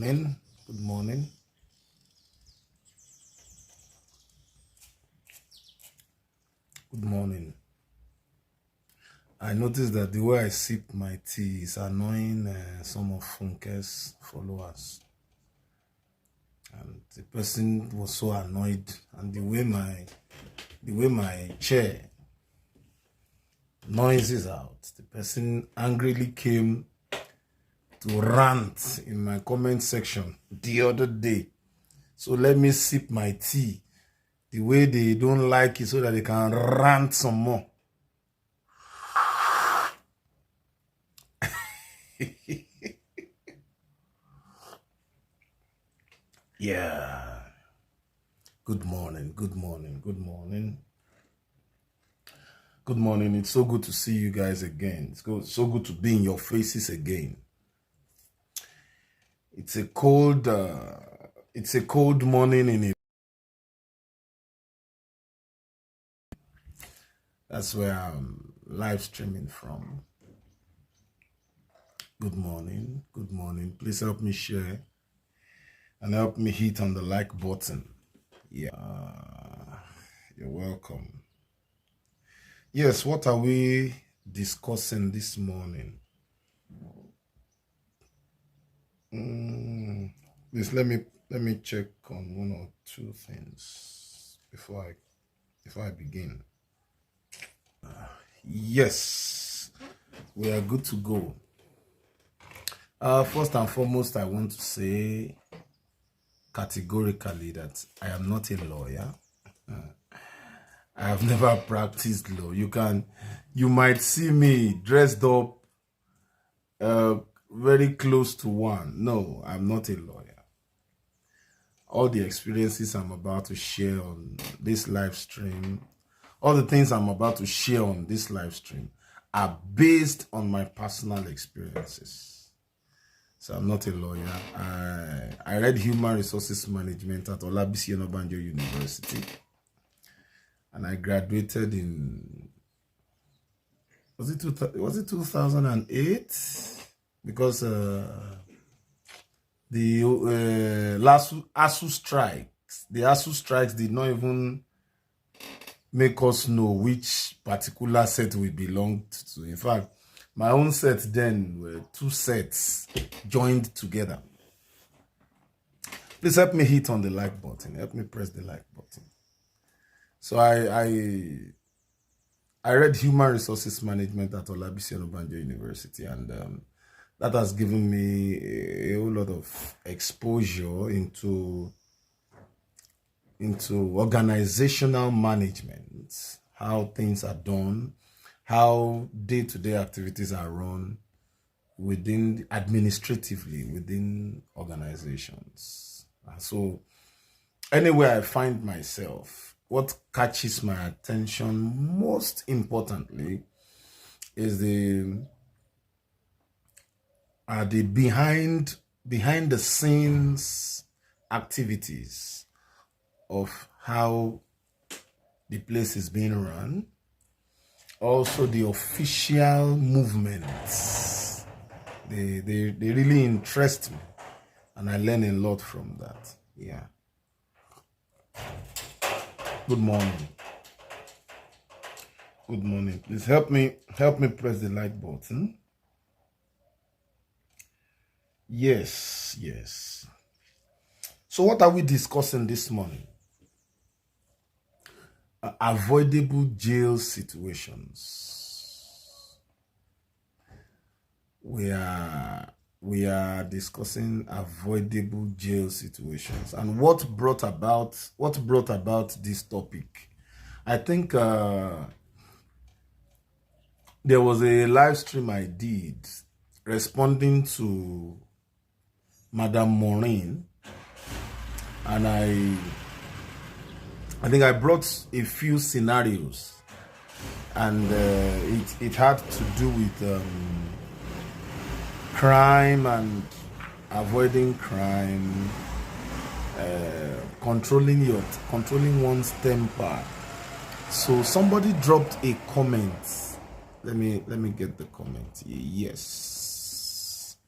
morning. Good morning. Good morning. I noticed that the way I sip my tea is annoying some of Funke's followers. And the person was so annoyed, and the way my chair noises out, the person angrily came to rant in my comment section the other day. So let me sip my tea the way they don't like it so that they can rant some more. Yeah. Good morning. Good morning. Good morning. Good morning. It's so good to see you guys again. It's so good to be in your faces again. It's a cold morning in it. That's where I'm live streaming from. Good morning. Good morning. Please help me share and help me hit on the like button. Yeah. You're welcome. Yes, what are we discussing this morning? Please let me check on one or two things before I begin. Yes, we are good to go. First and foremost, I want to say categorically that I am not a lawyer. I have never practiced law. You might see me dressed up very close to one. No, I'm not a lawyer. All the experiences I'm about to share on this live stream, all the things I'm about to share on this live stream are based on my personal experiences. So I'm not a lawyer. I read Human Resources Management at Olabisi Onabanjo University. And I graduated in, was it 2008? Because the last ASU strikes did not even make us know which particular set we belonged to. In fact, my own set then were two sets joined together. Please help me hit on the like button. Help me press the like button. So I read Human Resources Management at Olabisi Onabanjo University, and that has given me a whole lot of exposure into organizational management, how things are done, how day-to-day activities are run administratively within organizations. So anywhere I find myself, what catches my attention most importantly is the behind the scenes activities of how the place is being run. Also the official movements. They really interest me, and I learn a lot from that. Yeah. Good morning. Good morning. Please help me press the like button. Yes. So what are we discussing this morning? Avoidable jail situations. We are discussing avoidable jail situations, and what brought about this topic. I think there was a live stream I did responding to Madam Maureen, and I think I brought a few scenarios, and it had to do with crime and avoiding crime, controlling one's temper. So somebody dropped a comment. Let me get the comment. Yes.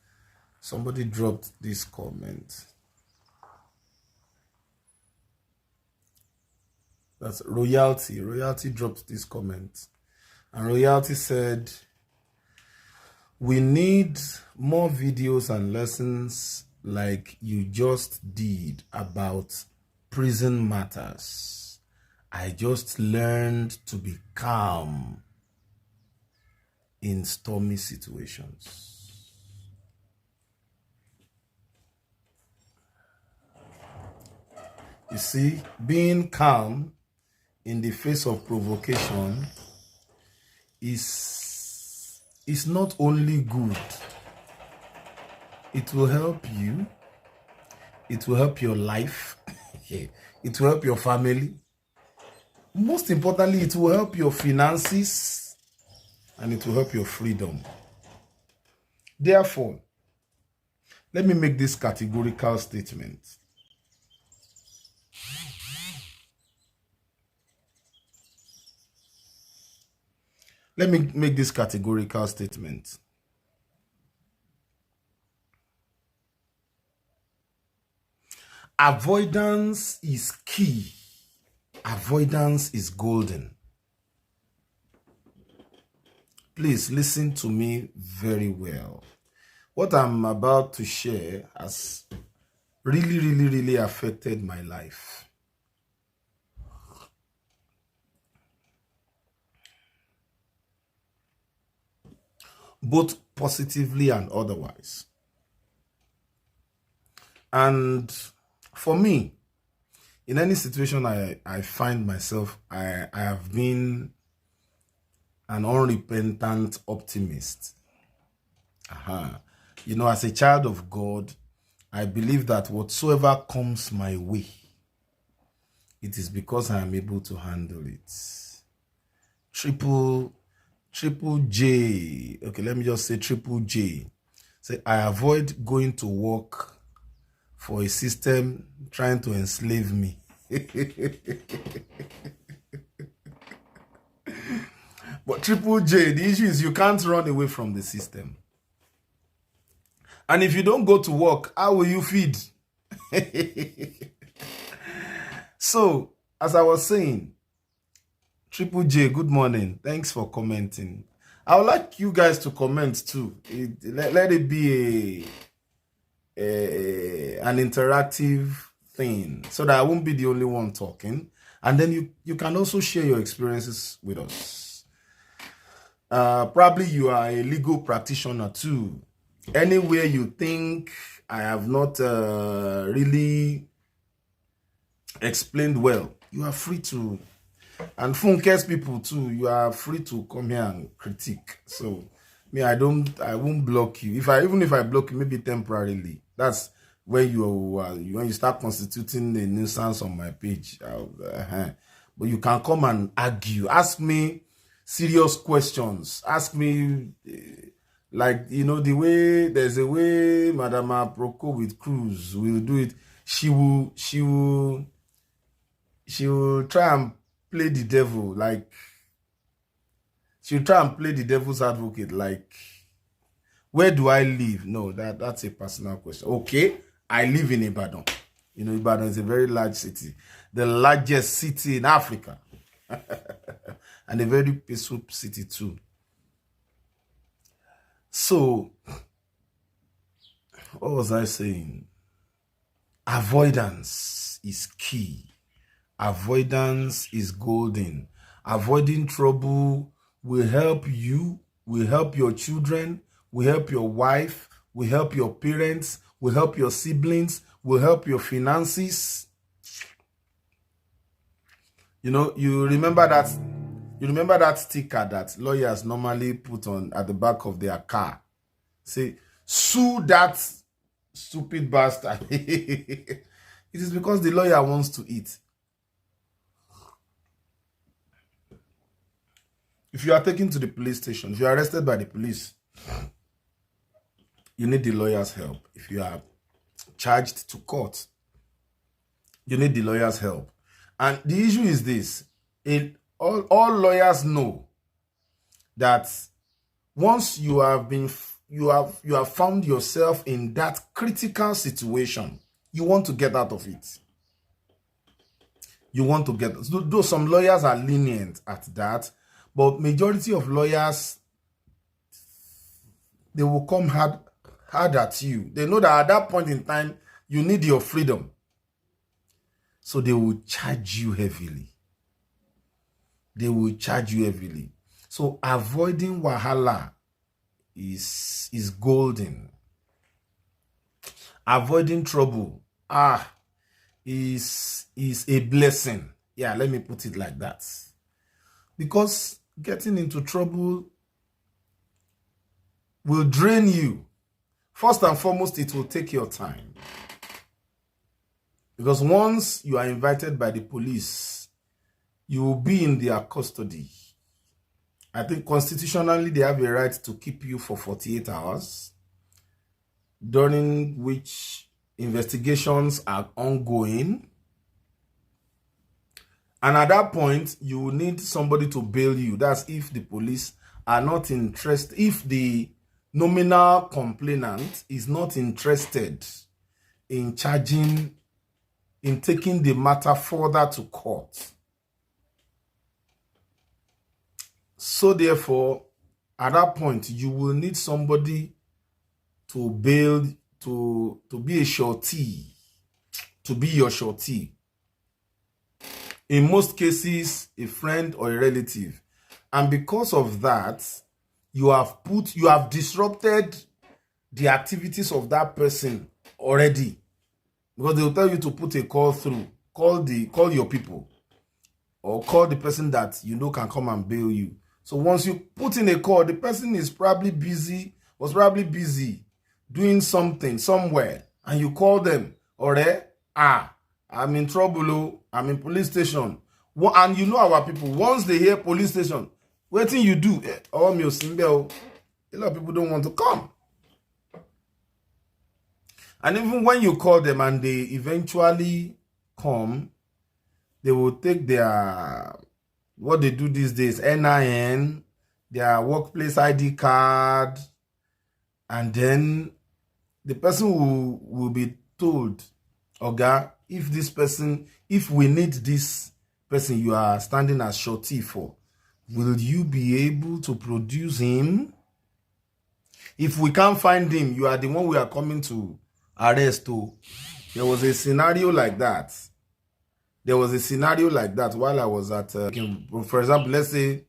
Somebody dropped this comment. That's Royalty. Royalty dropped this comment. And Royalty said, we need more videos and lessons like you just did about prison matters. I just learned to be calm in stormy situations. You see, being calm in the face of provocation is not only good. It will help you. It will help your life. It will help your family. Most importantly, it will help your finances and it will help your freedom. Therefore, let me make this categorical statement. Let me make this categorical statement. Avoidance is key. Avoidance is golden. Please listen to me very well. What I'm about to share has really affected my life. Both positively and otherwise. And for me, in any situation I find myself, I have been an unrepentant optimist. You know, as a child of God, I believe that whatsoever comes my way, it is because I am able to handle it. Triple J. Okay, let me just say triple J. Say, I avoid going to work for a system trying to enslave me. But triple J, the issue is you can't run away from the system. And if you don't go to work, how will you feed? So, as I was saying, Triple J, good morning. Thanks for commenting. I would like you guys to comment too. Let it be an interactive thing so that I won't be the only one talking. And then you can also share your experiences with us. Probably you are a legal practitioner too. Anywhere you think I have not really explained well, you are free to. And Funke's people too, you are free to come here and critique. So me, I won't block you. Even if I block you, maybe temporarily. That's when when you start constituting a nuisance on my page. But you can come and argue. Ask me serious questions. Ask me like, you know, there's a way Madame Aproko with Cruz will do it. She will try and play the devil, like she'll try and play the devil's advocate, like, where do I live? No, that's a personal question. Okay, I live in Ibadan. You know, Ibadan is a very large city, the largest city in Africa, and a very peaceful city too. So, what was I saying? Avoidance is key. Avoidance is golden. Avoiding trouble will help you, will help your children, will help your wife, will help your parents, will help your siblings, will help your finances. You know, you remember that sticker that lawyers normally put on at the back of their car. Say, sue that stupid bastard. It is because the lawyer wants to eat. If you are taken to the police station, if you are arrested by the police, you need the lawyer's help. If you are charged to court, you need the lawyer's help. And the issue is this. All lawyers know that once you have been you have found yourself in that critical situation. You want to get out of it. You want to get, though some lawyers are lenient at that, but majority of lawyers, they will come hard at you. They know that at that point in time, you need your freedom. So they will charge you heavily. They will charge you heavily. So avoiding wahala is golden. Avoiding trouble is a blessing. Yeah, let me put it like that. Because getting into trouble will drain you. First and foremost, it will take your time. Because once you are invited by the police, you will be in their custody. I think constitutionally, they have a right to keep you for 48 hours, during which investigations are ongoing. And at that point, you will need somebody to bail you. That's if the police are not interested, if the nominal complainant is not interested in charging, in taking the matter further to court. So therefore, at that point, you will need somebody to bail, to be a surety, to be your surety. In most cases, a friend or a relative. And because of that, you have disrupted the activities of that person already. Because they will tell you to put a call through. Call your people. Or call the person that you know can come and bail you. So once you put in a call, the person was probably busy doing something somewhere. And you call them. I'm in trouble. I'm in police station. And you know our people, once they hear police station, what thing you do? A lot of people don't want to come. And even when you call them and they eventually come, they will take their, what they do these days, NIN, their workplace ID card, and then the person will be told, Oga, if we need this person you are standing as surety for, will you be able to produce him? If we can't find him, you are the one we are coming to arrest. There was a scenario like that. While I was at, for example, let's say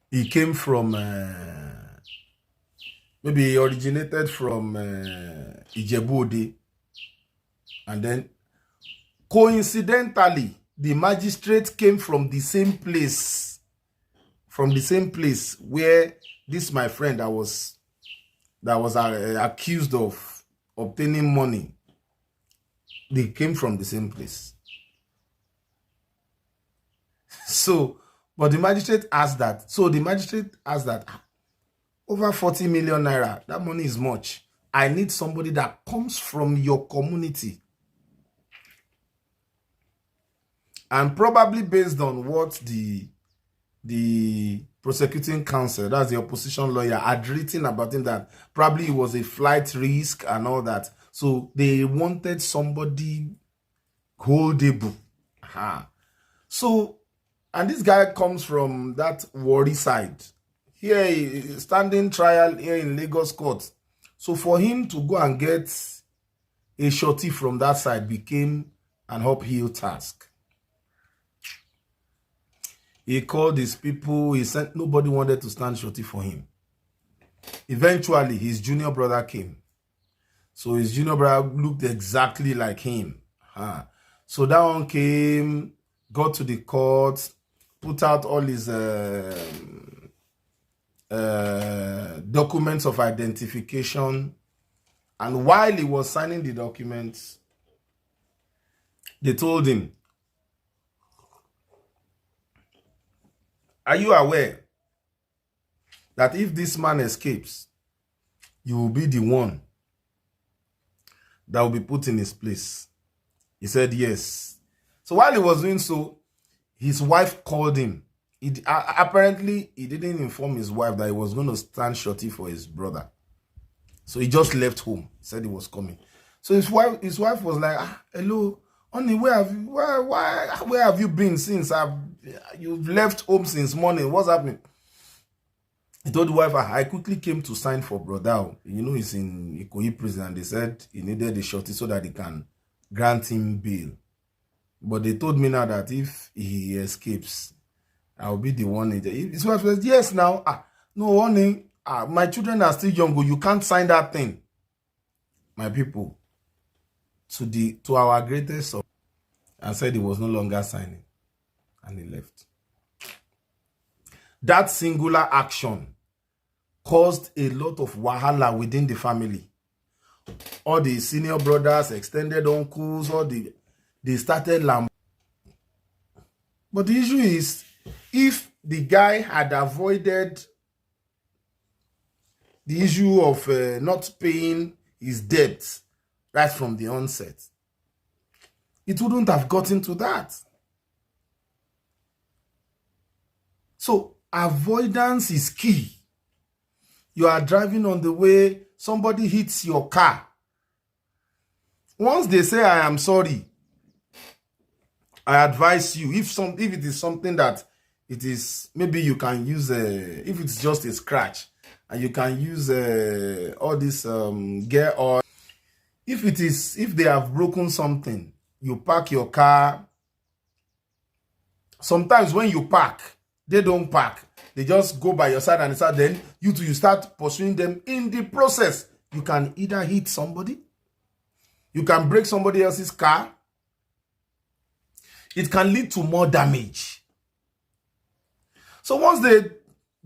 he came from, maybe he originated from Ijebu-Ode, and then coincidentally, the magistrate came from the same place, where this my friend that was accused of obtaining money. They came from the same place. So, but the magistrate asked that. Over 40 million naira, that money is much. I need somebody that comes from your community. And probably based on what the prosecuting counsel, that's the opposition lawyer, had written about him, that probably it was a flight risk and all that. So they wanted somebody holdable. So, and this guy comes from that Warri side. Here, standing trial here in Lagos court. So for him to go and get a surety from that side became an uphill task. He called his people. He said nobody wanted to stand surety for him. Eventually, his junior brother came. So his junior brother looked exactly like him. So that one came, got to the court, put out all his documents of identification. And while he was signing the documents, they told him, are you aware that if this man escapes, you will be the one that will be put in his place? He said yes. So while he was doing so, his wife called him Apparently, he didn't inform his wife that he was going to stand shorty for his brother. So he just left home, said he was coming. So his wife was like, hello, honey, where have you been since? You've left home since morning. What's happening? He told the wife, I quickly came to sign for brother. You know, he's in Ikoyi prison, and they said he needed the shorty so that they can grant him bail. But they told me now that if he escapes, I'll be the one. His wife says, yes, now. No, honey, my children are still young. You can't sign that thing. My people, to our greatest, and said he was no longer signing. And he left. That singular action caused a lot of wahala within the family. All the senior brothers, extended uncles, they started lamb. But the issue is, if the guy had avoided the issue of not paying his debts right from the onset, it wouldn't have gotten to that. So avoidance is key. You are driving on the way, somebody hits your car. Once they say, I am sorry, I advise you, if it is something that it is, maybe you can use, if it's just a scratch, and you can use all this gear oil. If they have broken something, you park your car. Sometimes when you park, they don't park. They just go by your side and start. Then you start pursuing them. In the process, you can either hit somebody, you can break somebody else's car. It can lead to more damage. So once they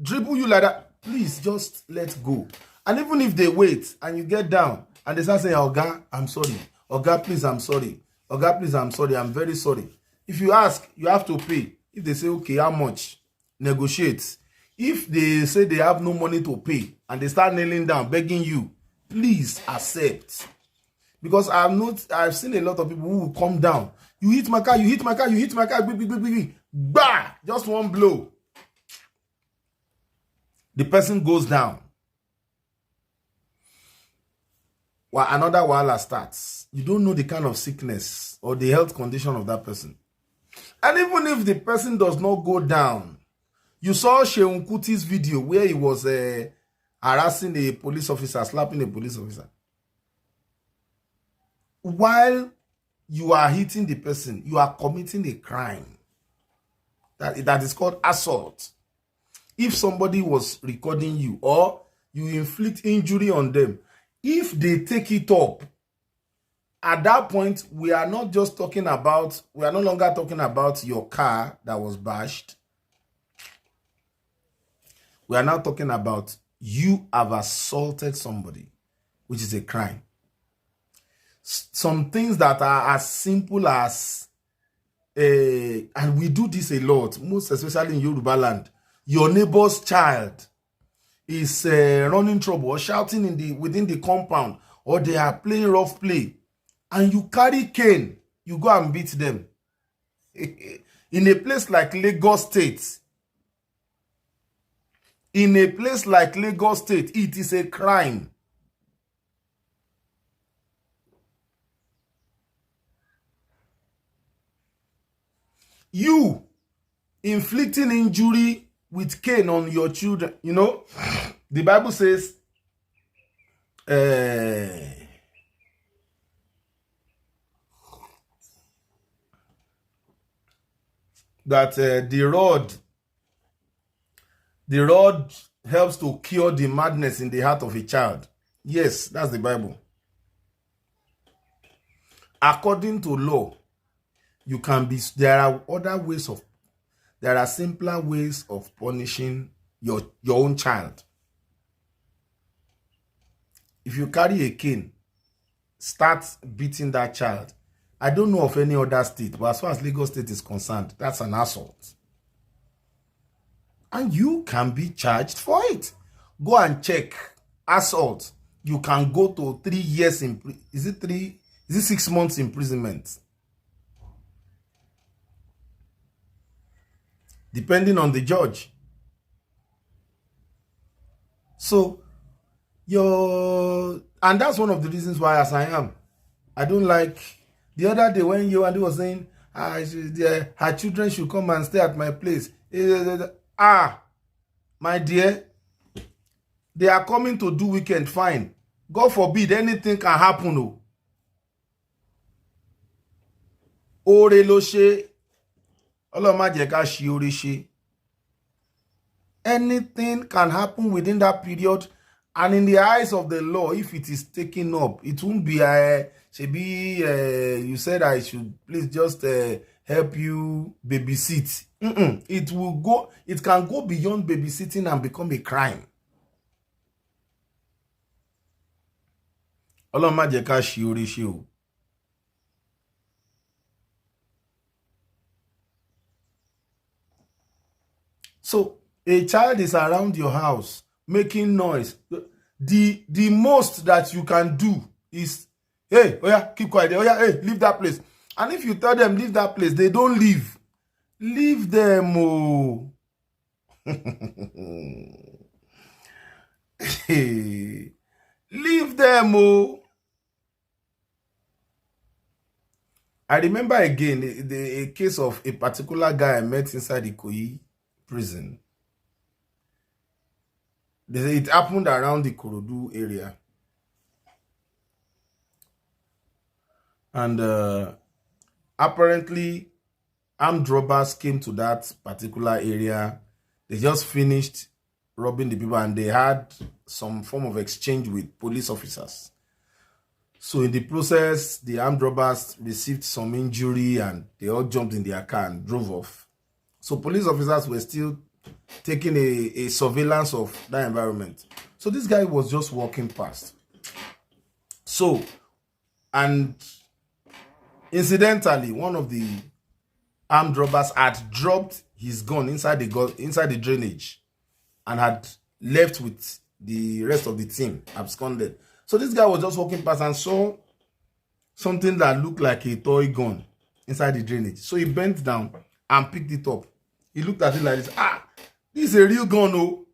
dribble you like that, please just let go. And even if they wait and you get down and they start saying, Oga, I'm sorry. Oga, please, I'm sorry. Oga, please, I'm sorry. I'm very sorry. If you ask, you have to pay. If they say, okay, how much? Negotiate. If they say they have no money to pay and they start kneeling down, begging you, please accept. Because I've seen a lot of people who will come down. You hit my car, you hit my car, you hit my car, bah! Just one blow. The person goes down. While another wahala starts. You don't know the kind of sickness or the health condition of that person. And even if the person does not go down, you saw Sheun Kuti's video where he was harassing a police officer, slapping a police officer. While you are hitting the person, you are committing a crime. That is called assault. If somebody was recording you or you inflict injury on them, if they take it up, at that point, we are no longer talking about your car that was bashed. We are now talking about you have assaulted somebody, which is a crime. Some things that are as simple as, and we do this a lot, most especially in Yoruba land, your neighbor's child is running trouble or shouting within the compound, or they are playing rough play, and you carry cane, you go and beat them. In a place like Lagos State, it is a crime. You inflicting injury with cane on your children, you know, the Bible says, that the rod helps to cure the madness in the heart of a child. Yes, that's the Bible. According to law, there are simpler ways of punishing your own child. If you carry a cane, start beating that child. I don't know of any other state, but as far as Lagos State is concerned, that's an assault. And you can be charged for it. Go and check. Assault. You can go to 3 years in is it 6 months imprisonment? depending on the judge. So and that's one of the reasons why, as I am, I don't like. The other day when you and he was saying her children should come and stay at my place. My dear, they are coming to do weekend, fine. God forbid anything can happen. Ore lo ṣe, Ọlọ́run má jẹ́ ká ṣi ore ṣe. Anything can happen within that period, and in the eyes of the law, if it is taken up, it won't be you said I should please just help you babysit. It can go beyond babysitting and become a crime. Ọlọ́run má jẹ́ ká ṣi ore ṣe o. So a child is around your house making noise. The most that you can do is, hey, oh yeah, keep quiet. Oh yeah, hey, leave that place. And if you tell them leave that place, they don't leave. Leave them. Oh. Leave them. Oh. I remember again a case of a particular guy I met inside the Ikoyi prison. They say it happened around the Korodu area. And apparently, armed robbers came to that particular area. They just finished robbing the people and they had some form of exchange with police officers. So in the process, the armed robbers received some injury and they all jumped in their car and drove off. So police officers were still taking a surveillance of that environment. So this guy was just walking past. So, and incidentally, one of the armed robbers had dropped his gun inside the drainage and had left with the rest of the team, absconded. So this guy was just walking past and saw something that looked like a toy gun inside the drainage. So he bent down and picked it up. He looked at it like this. This is a real gun, oh.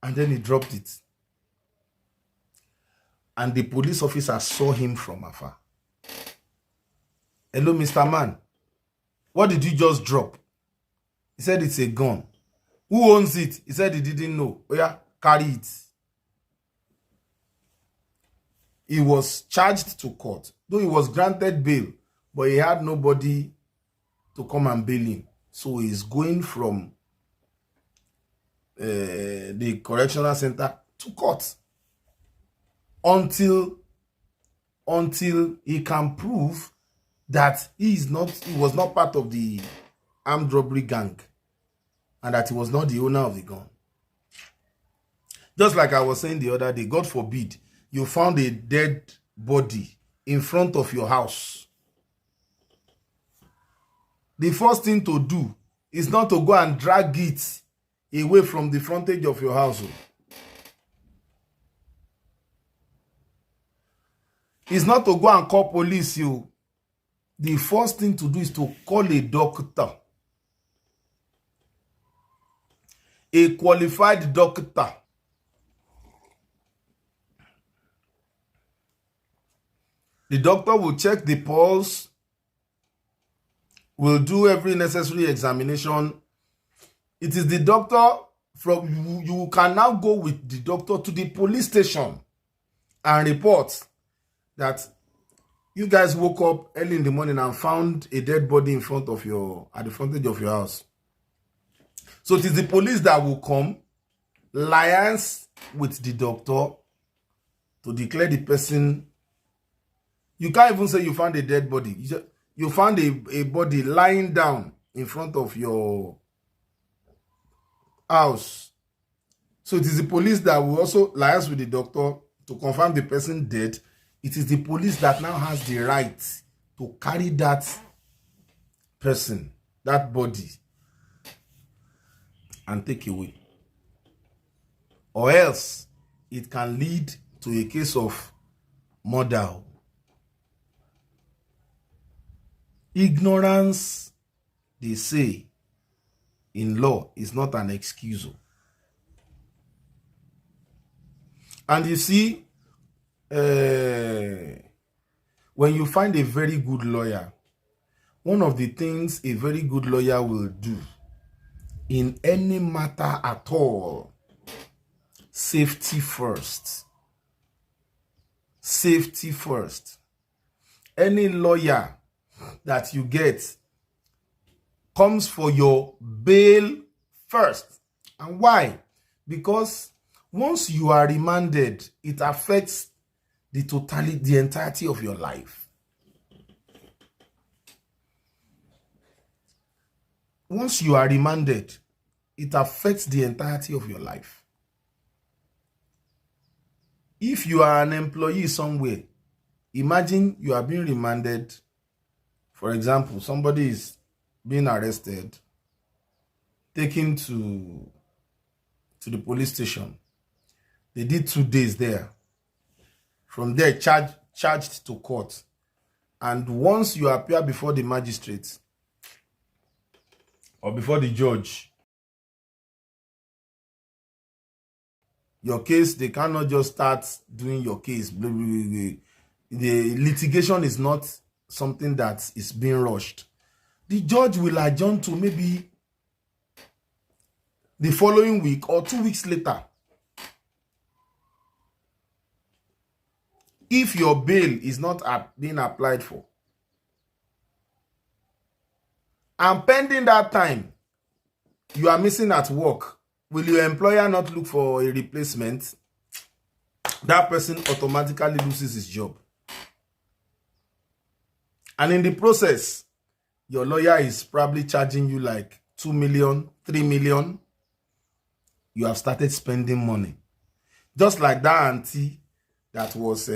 And then he dropped it. And the police officer saw him from afar. Hello, Mr. Man. What did you just drop? He said it's a gun. Who owns it? He said he didn't know. Oh yeah, carry it. He was charged to court. Though he was granted bail, but he had nobody to come and bail him. So he's going from the correctional center to court until he can prove that he was not part of the armed robbery gang and that he was not the owner of the gun. Just like I was saying the other day, God forbid, you found a dead body in front of your house. The first thing to do is not to go and drag it away from the frontage of your house. It's not to go and call police. The first thing to do is to call a doctor. A qualified doctor. The doctor will check the pulse, will do every necessary examination. It is the doctor you can now go with the doctor to the police station and report that you guys woke up early in the morning and found a dead body at the frontage of your house. So it is the police that will come, liaise with the doctor to declare the person. You can't even say you found a dead body. You found a body lying down in front of your house. So it is the police that will also liaise with the doctor to confirm the person dead. It is the police that now has the right to carry that person, that body, and take away. Or else it can lead to a case of murder. Ignorance, they say, in law is not an excuse. And you see, when you find a very good lawyer, one of the things a very good lawyer will do in any matter at all, safety first. Safety first. Any lawyer that you get comes for your bail first. And why? Because once you are remanded, it affects the entirety of your life. Once you are remanded, it affects the entirety of your life. If you are an employee somewhere, imagine you are being remanded. For example, somebody is being arrested, taken to the police station. They did 2 days there. From there, charged to court. And once you appear before the magistrate or before the judge, your case, they cannot just start doing your case. The litigation is not something that is being rushed. The judge will adjourn to maybe the following week or 2 weeks later. If your bail is not being applied for. And pending that time, you are missing at work. Will your employer not look for a replacement? That person automatically loses his job. And in the process, your lawyer is probably charging you like 2 million, 3 million. You have started spending money. Just like that auntie that was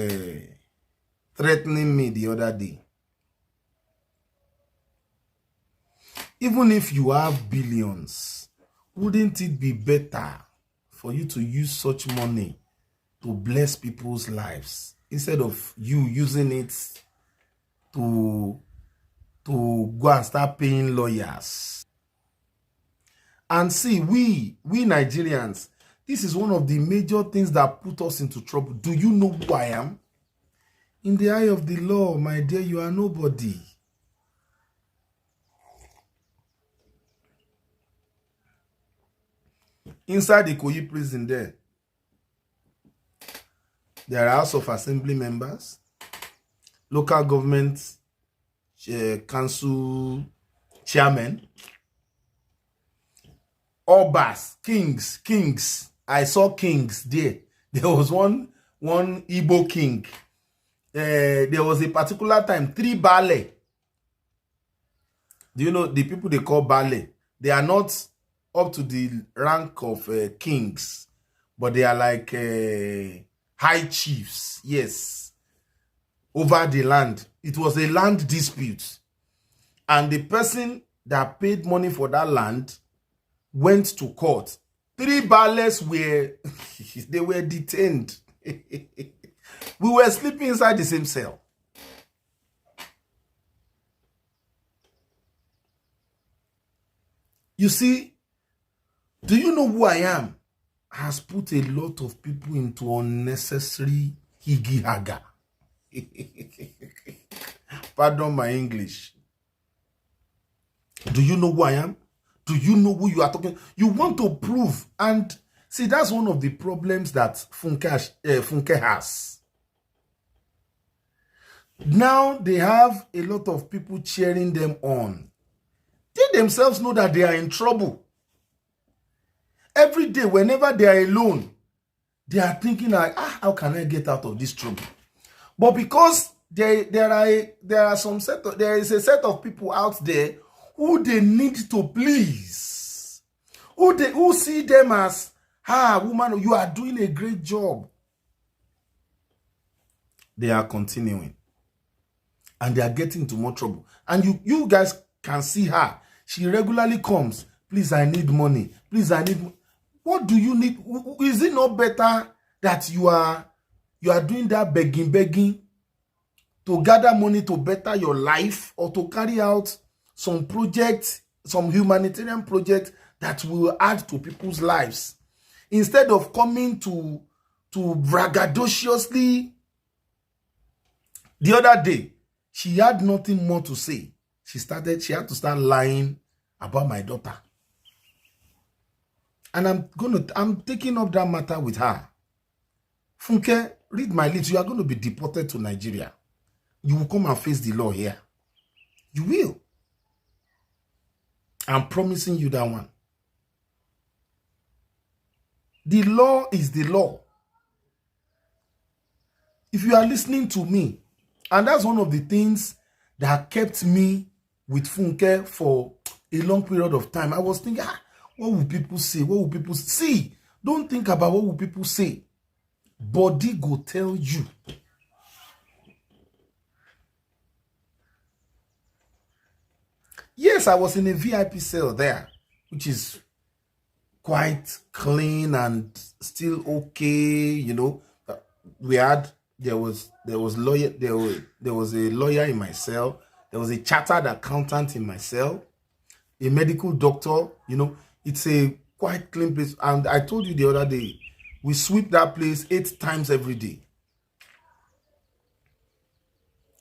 threatening me the other day. Even if you have billions, wouldn't it be better for you to use such money to bless people's lives instead of you using it to go and start paying lawyers? And see, we Nigerians, this is one of the major things that put us into trouble. Do you know who I am? In the eye of the law, my dear, you are nobody. Inside the Ikoyi prison there are House of Assembly members, local government council chairmen, Obas, kings. I saw kings there. There was one Igbo king. There was a particular time, 3 Bale. Do you know the people they call Bale? They are not up to the rank of kings, but they are like high chiefs. Yes, over the land. It was a land dispute, and the person that paid money for that land went to court. 3 Bales were they were detained. We were sleeping inside the same cell. You see, do you know who I am? Has put a lot of people into unnecessary higi-haga. Pardon my English. Do you know who I am? Do you know who you are talking? You want to prove. And see, that's one of the problems that Funke has. Now they have a lot of people cheering them on. They themselves know that they are in trouble. Every day, whenever they are alone, they are thinking like, how can I get out of this trouble? But because there is a set of people out there who they need to please, who see them as, woman, you are doing a great job. They are continuing, and they are getting into more trouble. And you guys can see her. She regularly comes. Please, I need money. Please, I need. What do you need? Is it not better that you are doing that begging to gather money to better your life, or to carry out some project, some humanitarian project that will add to people's lives. Instead of coming to braggadociously. The other day, she had nothing more to say. She had to start lying about my daughter. And I'm taking up that matter with her. Funke, read my lips. You are going to be deported to Nigeria. You will come and face the law here. You will. I'm promising you that one. The law is the law. If you are listening to me, and that's one of the things that kept me with Funke for a long period of time. I was thinking, what will people say? What will people see? Don't think about what will people say. Body go tell you. Yes, I was in a VIP cell there, which is quite clean and still okay, you know. There was a lawyer in my cell. There was a chartered accountant in my cell, a medical doctor. You know, it's a quite clean place. And I told you the other day, we sweep that place 8 times every day.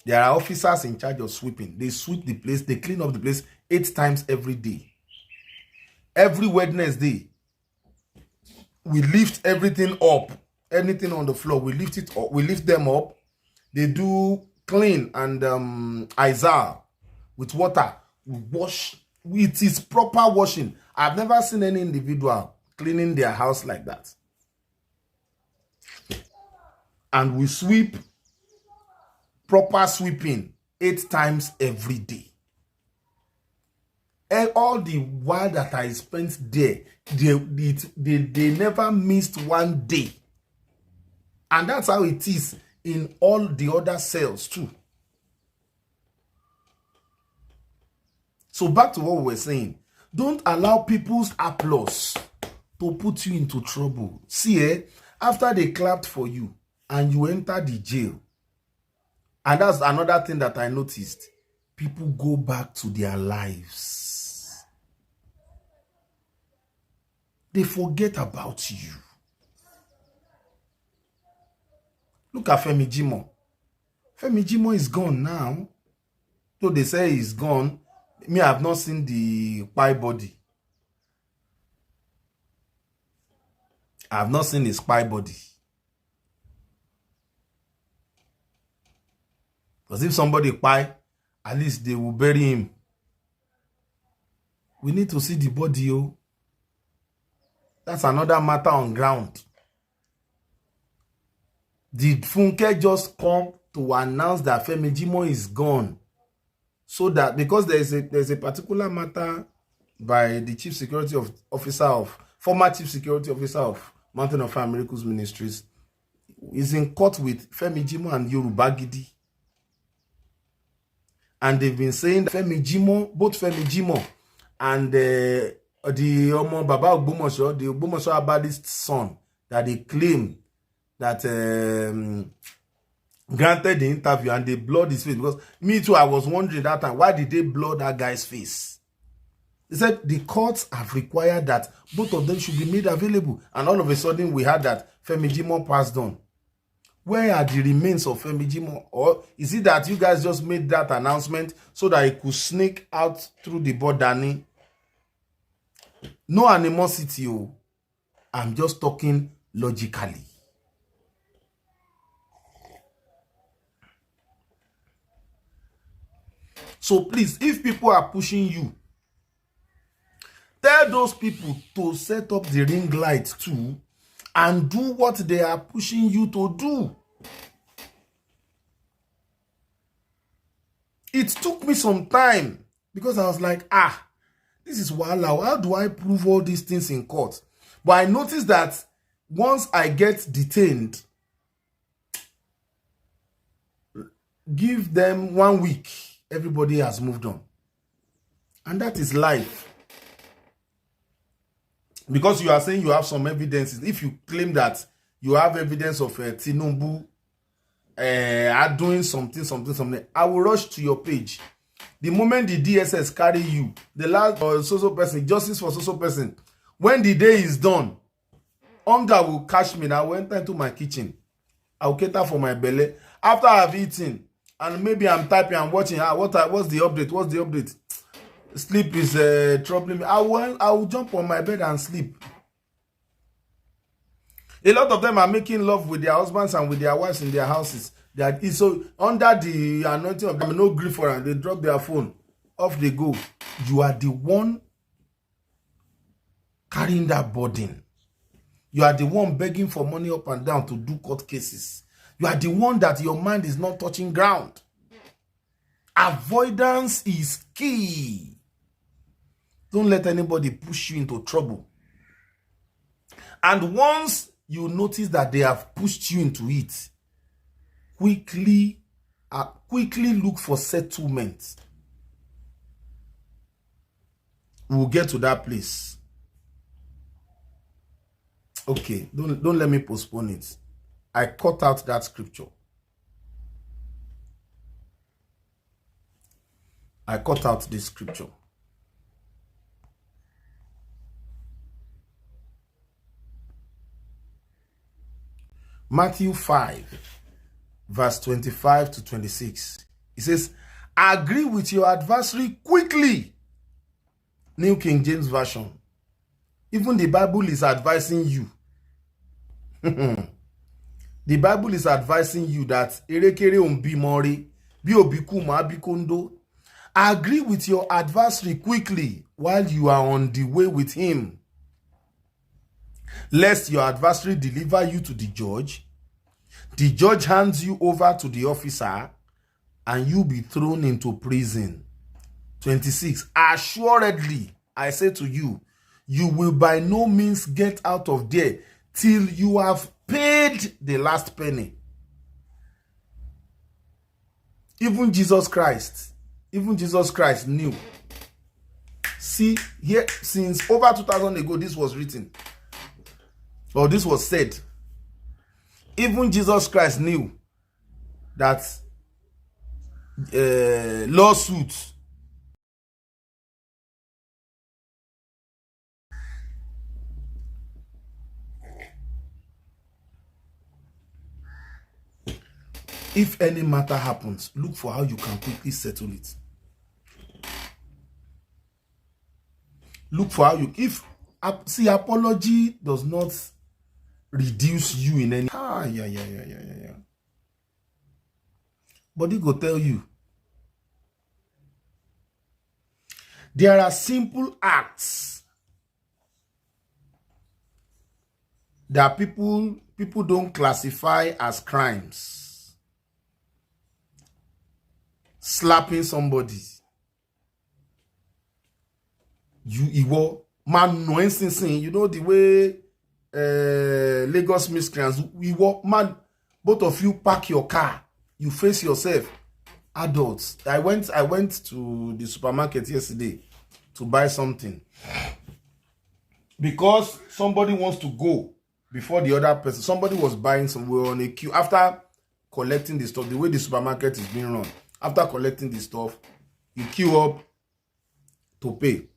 There are officers in charge of sweeping. They sweep the place, they clean up the place 8 times every day. Every Wednesday, we lift everything up. Anything on the floor, we lift it up. We lift them up. They do clean and Izal with water. We wash. It is proper washing. I've never seen any individual cleaning their house like that. And we sweep, proper sweeping 8 times every day. And all the while that I spent there, they never missed one day. And that's how it is in all the other cells too. So back to what we were saying. Don't allow people's applause to put you into trouble. See, after they clapped for you and you enter the jail, and that's another thing that I noticed, people go back to their lives. They forget about you. Look at Femi Jimo. Femi Jimo is gone now. Though they say he's gone, me, I have not seen the spy body. I have not seen his spy body. Because if somebody spy, at least they will bury him. We need to see the body, oh. That's another matter on ground. Did Funke just come to announce that Femi Jimo is gone? So that, because there's a particular matter by the Chief Security Officer former Chief Security Officer of Mountain of Fire Miracles Ministries, is in court with Femi Jimo and Yoruba Gidi. And they've been saying that both Femi Jimo and the Omo Baba Ogbomoso, the Ogbomoso Abadist son, that they claim that granted the interview and they blurred his face. Because me too, I was wondering that time, why did they blur that guy's face? They said the courts have required that both of them should be made available. And all of a sudden, we heard that Femi Jimo passed on. Where are the remains of Femi Jimo? Or is it that you guys just made that announcement so that it could sneak out through the border? No animosity. I'm just talking logically. So please, if people are pushing you, tell those people to set up the ring light too and do what they are pushing you to do. It took me some time because I was like, this is wahala. How do I prove all these things in court? But I noticed that once I get detained, give them 1 week, everybody has moved on. And that is life. Because you are saying you have some evidences. If you claim that you have evidence of Tinubu doing something, I will rush to your page The moment the DSS carry you, the last so person, justice for so person, when the day is done, hunger will catch me. Now I will enter into my kitchen. I will cater for my belly. After I have eaten, and maybe I'm typing and watching, what's the update? What's the update? Sleep is troubling me. I will jump on my bed and sleep. A lot of them are making love with their husbands and with their wives in their houses. So under the anointing of them, no grief for them. They drop their phone. Off they go. You are the one carrying that burden. You are the one begging for money up and down to do court cases. You are the one that your mind is not touching ground. Avoidance is key. Don't let anybody push you into trouble. And once you notice that they have pushed you into it, quickly look for settlement. We'll get to that place. Okay, don't let me postpone it. I cut out that scripture. I cut out this scripture. Matthew 5, verse 25 to 26. It says, agree with your adversary quickly. New King James Version. Even the Bible is advising you. The Bible is advising you that agree with your adversary quickly while you are on the way with him, lest your adversary deliver you to the judge hands you over to the officer, and you be thrown into prison. 26. Assuredly, I say to you, you will by no means get out of there till you have paid the last penny. Even Jesus Christ knew. See, here, since over 2,000 ago, this was written. Or this was said. Even Jesus Christ knew that lawsuits if any matter happens, look for how you can quickly settle it. Look for how you, apology does not reduce you in any. But he go tell you. There are simple acts that people don't classify as crimes. Slapping somebody. You know the way Lagos miscreants, man, both of you park your car, you face yourself. Adults. I went to the supermarket yesterday to buy something because somebody wants to go before the other person. Somebody was buying some. We were on a queue after collecting the stuff. The way the supermarket is being run, after collecting the stuff, you queue up to pay.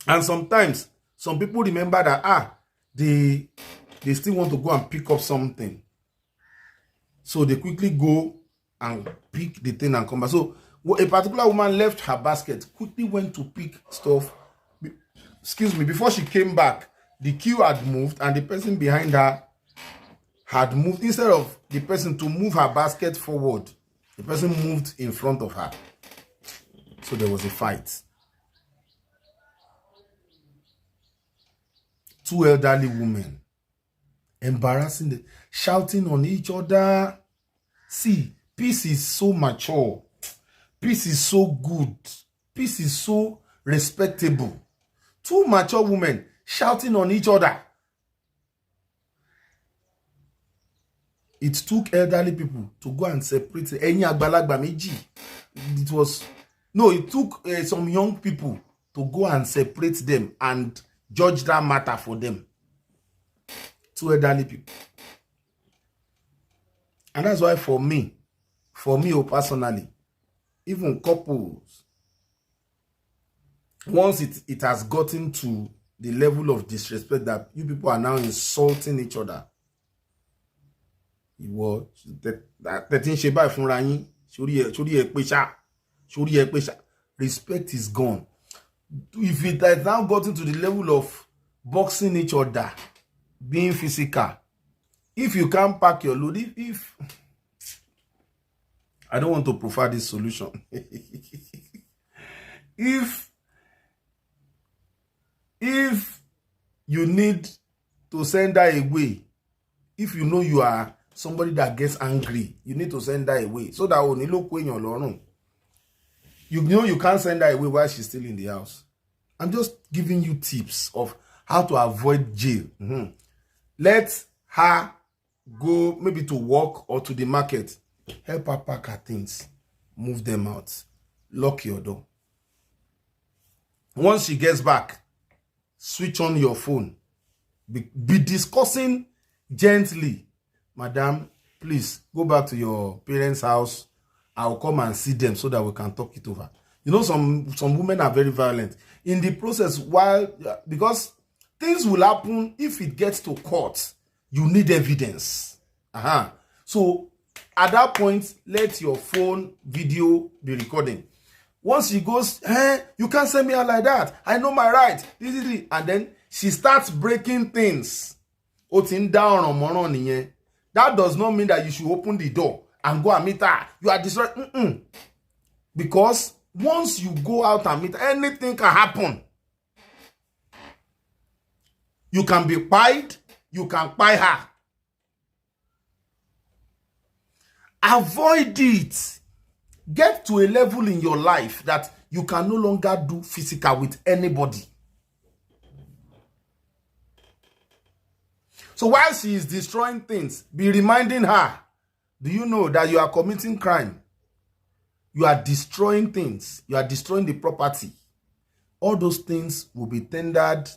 And sometimes some people remember that they still want to go and pick up something, so they quickly go and pick the thing and come back. So a particular woman left her basket, quickly went to pick stuff. Excuse me, before she came back, the queue had moved and the person behind her had moved. Instead of the person to move her basket forward, the person moved in front of her. So there was a fight. Two elderly women, embarrassing, shouting on each other. See, peace is so mature. Peace is so good. Peace is so respectable. Two mature women shouting on each other. It took elderly people to go and separate. It took some young people to go and separate them and judge that matter for them. Two elderly people. And that's why for me personally, even couples, once it has gotten to the level of disrespect that you people are now insulting each other, ìwọ tẹ̀tí ń ṣe báyìí fúnra yín, sórí ẹ pé ṣá, respect is gone. If it has now gotten to the level of boxing each other, being physical, if you can't pack your load, if I don't want to prefer this solution. if you need to send her away, if you know you are somebody that gets angry, you need to send her away so that only look when you're alone. You know you can't send her away while she's still in the house. I'm just giving you tips of how to avoid jail. Let her go maybe to work or to the market. Help her pack her things. Move them out. Lock your door. Once she gets back, switch on your phone. Be discussing gently. Madam, please go back to your parents' house. I'll come and see them so that we can talk it over. You know, some women are very violent. In the process, because things will happen if it gets to court, you need evidence. So at that point, let your phone video be recording. Once she goes, you can't send me out like that. I know my right. And then she starts breaking things. That does not mean that you should open the door and go and meet her. You are destroying. Because once you go out and meet her, anything can happen. You can be pied. You can pie her. Avoid it. Get to a level in your life that you can no longer do physical with anybody. So while she is destroying things, be reminding her, do you know that you are committing crime? You are destroying things. You are destroying the property. All those things will be tendered.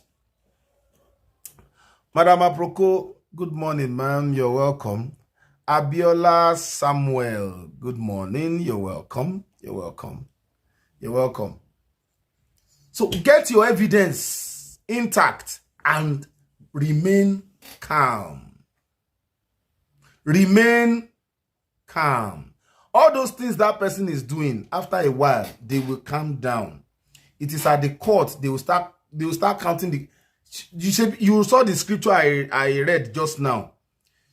Madam Aproko, good morning, ma'am. You're welcome. Abiola Samuel, good morning. You're welcome. You're welcome. You're welcome. So get your evidence intact and remain calm. Remain calm. All those things that person is doing, after a while, they will calm down. It is at the court they will start counting the. You saw the scripture I read just now.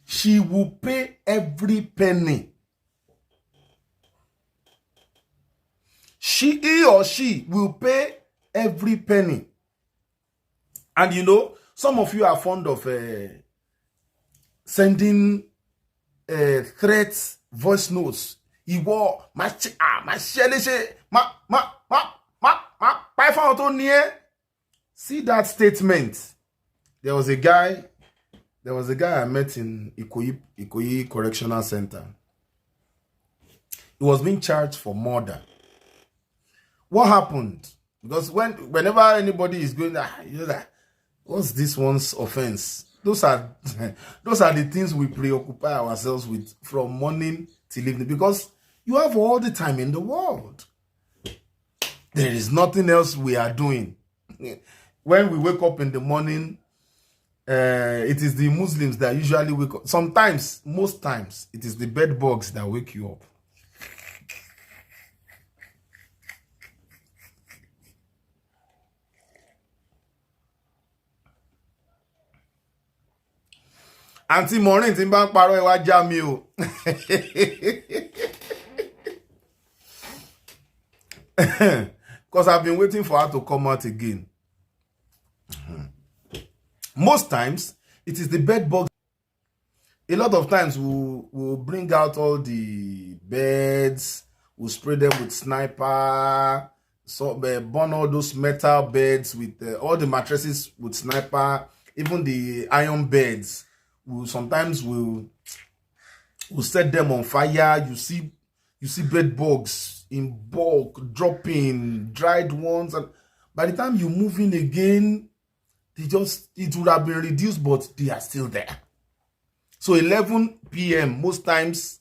She will pay every penny. He or she will pay every penny. And you know, some of you are fond of sending threats, voice notes. See that statement. There was a guy I met in Ikoyi Correctional Center. He was being charged for murder. What happened? Because whenever anybody is going, you're like, what's this one's offense? Those are the things we preoccupy ourselves with from morning till evening, because you have all the time in the world. There is nothing else we are doing. When we wake up in the morning, it is the Muslims that usually wake up. Sometimes, most times, it is the bed bugs that wake you up. Auntie Maureen tí ń bá ń parọ́ ẹ wá já mi o. Because I've been waiting for her to come out again. Most times, it is the bed bugs. A lot of times, we'll bring out all the beds, we'll spray them with sniper, so burn all those metal beds with all the mattresses with sniper, even the iron beds. Sometimes we'll set them on fire. You see bed bugs in bulk dropping, dried ones, and by the time you move in again, it would have been reduced, but they are still there. So 11 p.m. most times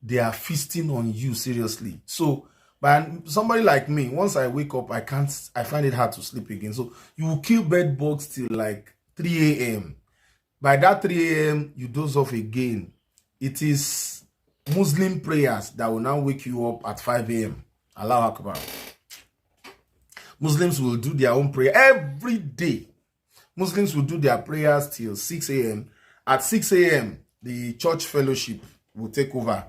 they are feasting on you seriously. So But somebody like me, once I wake up, I find it hard to sleep again. So you will kill bed bugs till like 3 a.m. By that 3 a.m., you doze off again. It is Muslim prayers that will now wake you up at 5 a.m. Allahu Akbar. Muslims will do their own prayer every day. Muslims will do their prayers till 6 a.m. At 6 a.m., the church fellowship will take over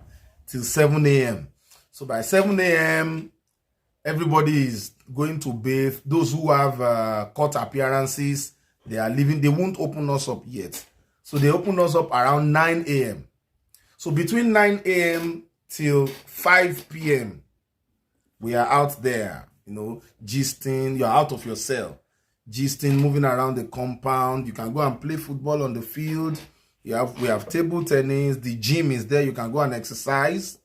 till 7 a.m. So by 7 a.m., everybody is going to bathe. Those who have court appearances, they are leaving. They won't open us up yet. So they open us up around 9 a.m. So between 9 a.m. till 5 p.m., we are out there, gisting. You're out of your cell. Gisting, moving around the compound. You can go and play football on the field. We have table tennis. The gym is there. You can go and exercise.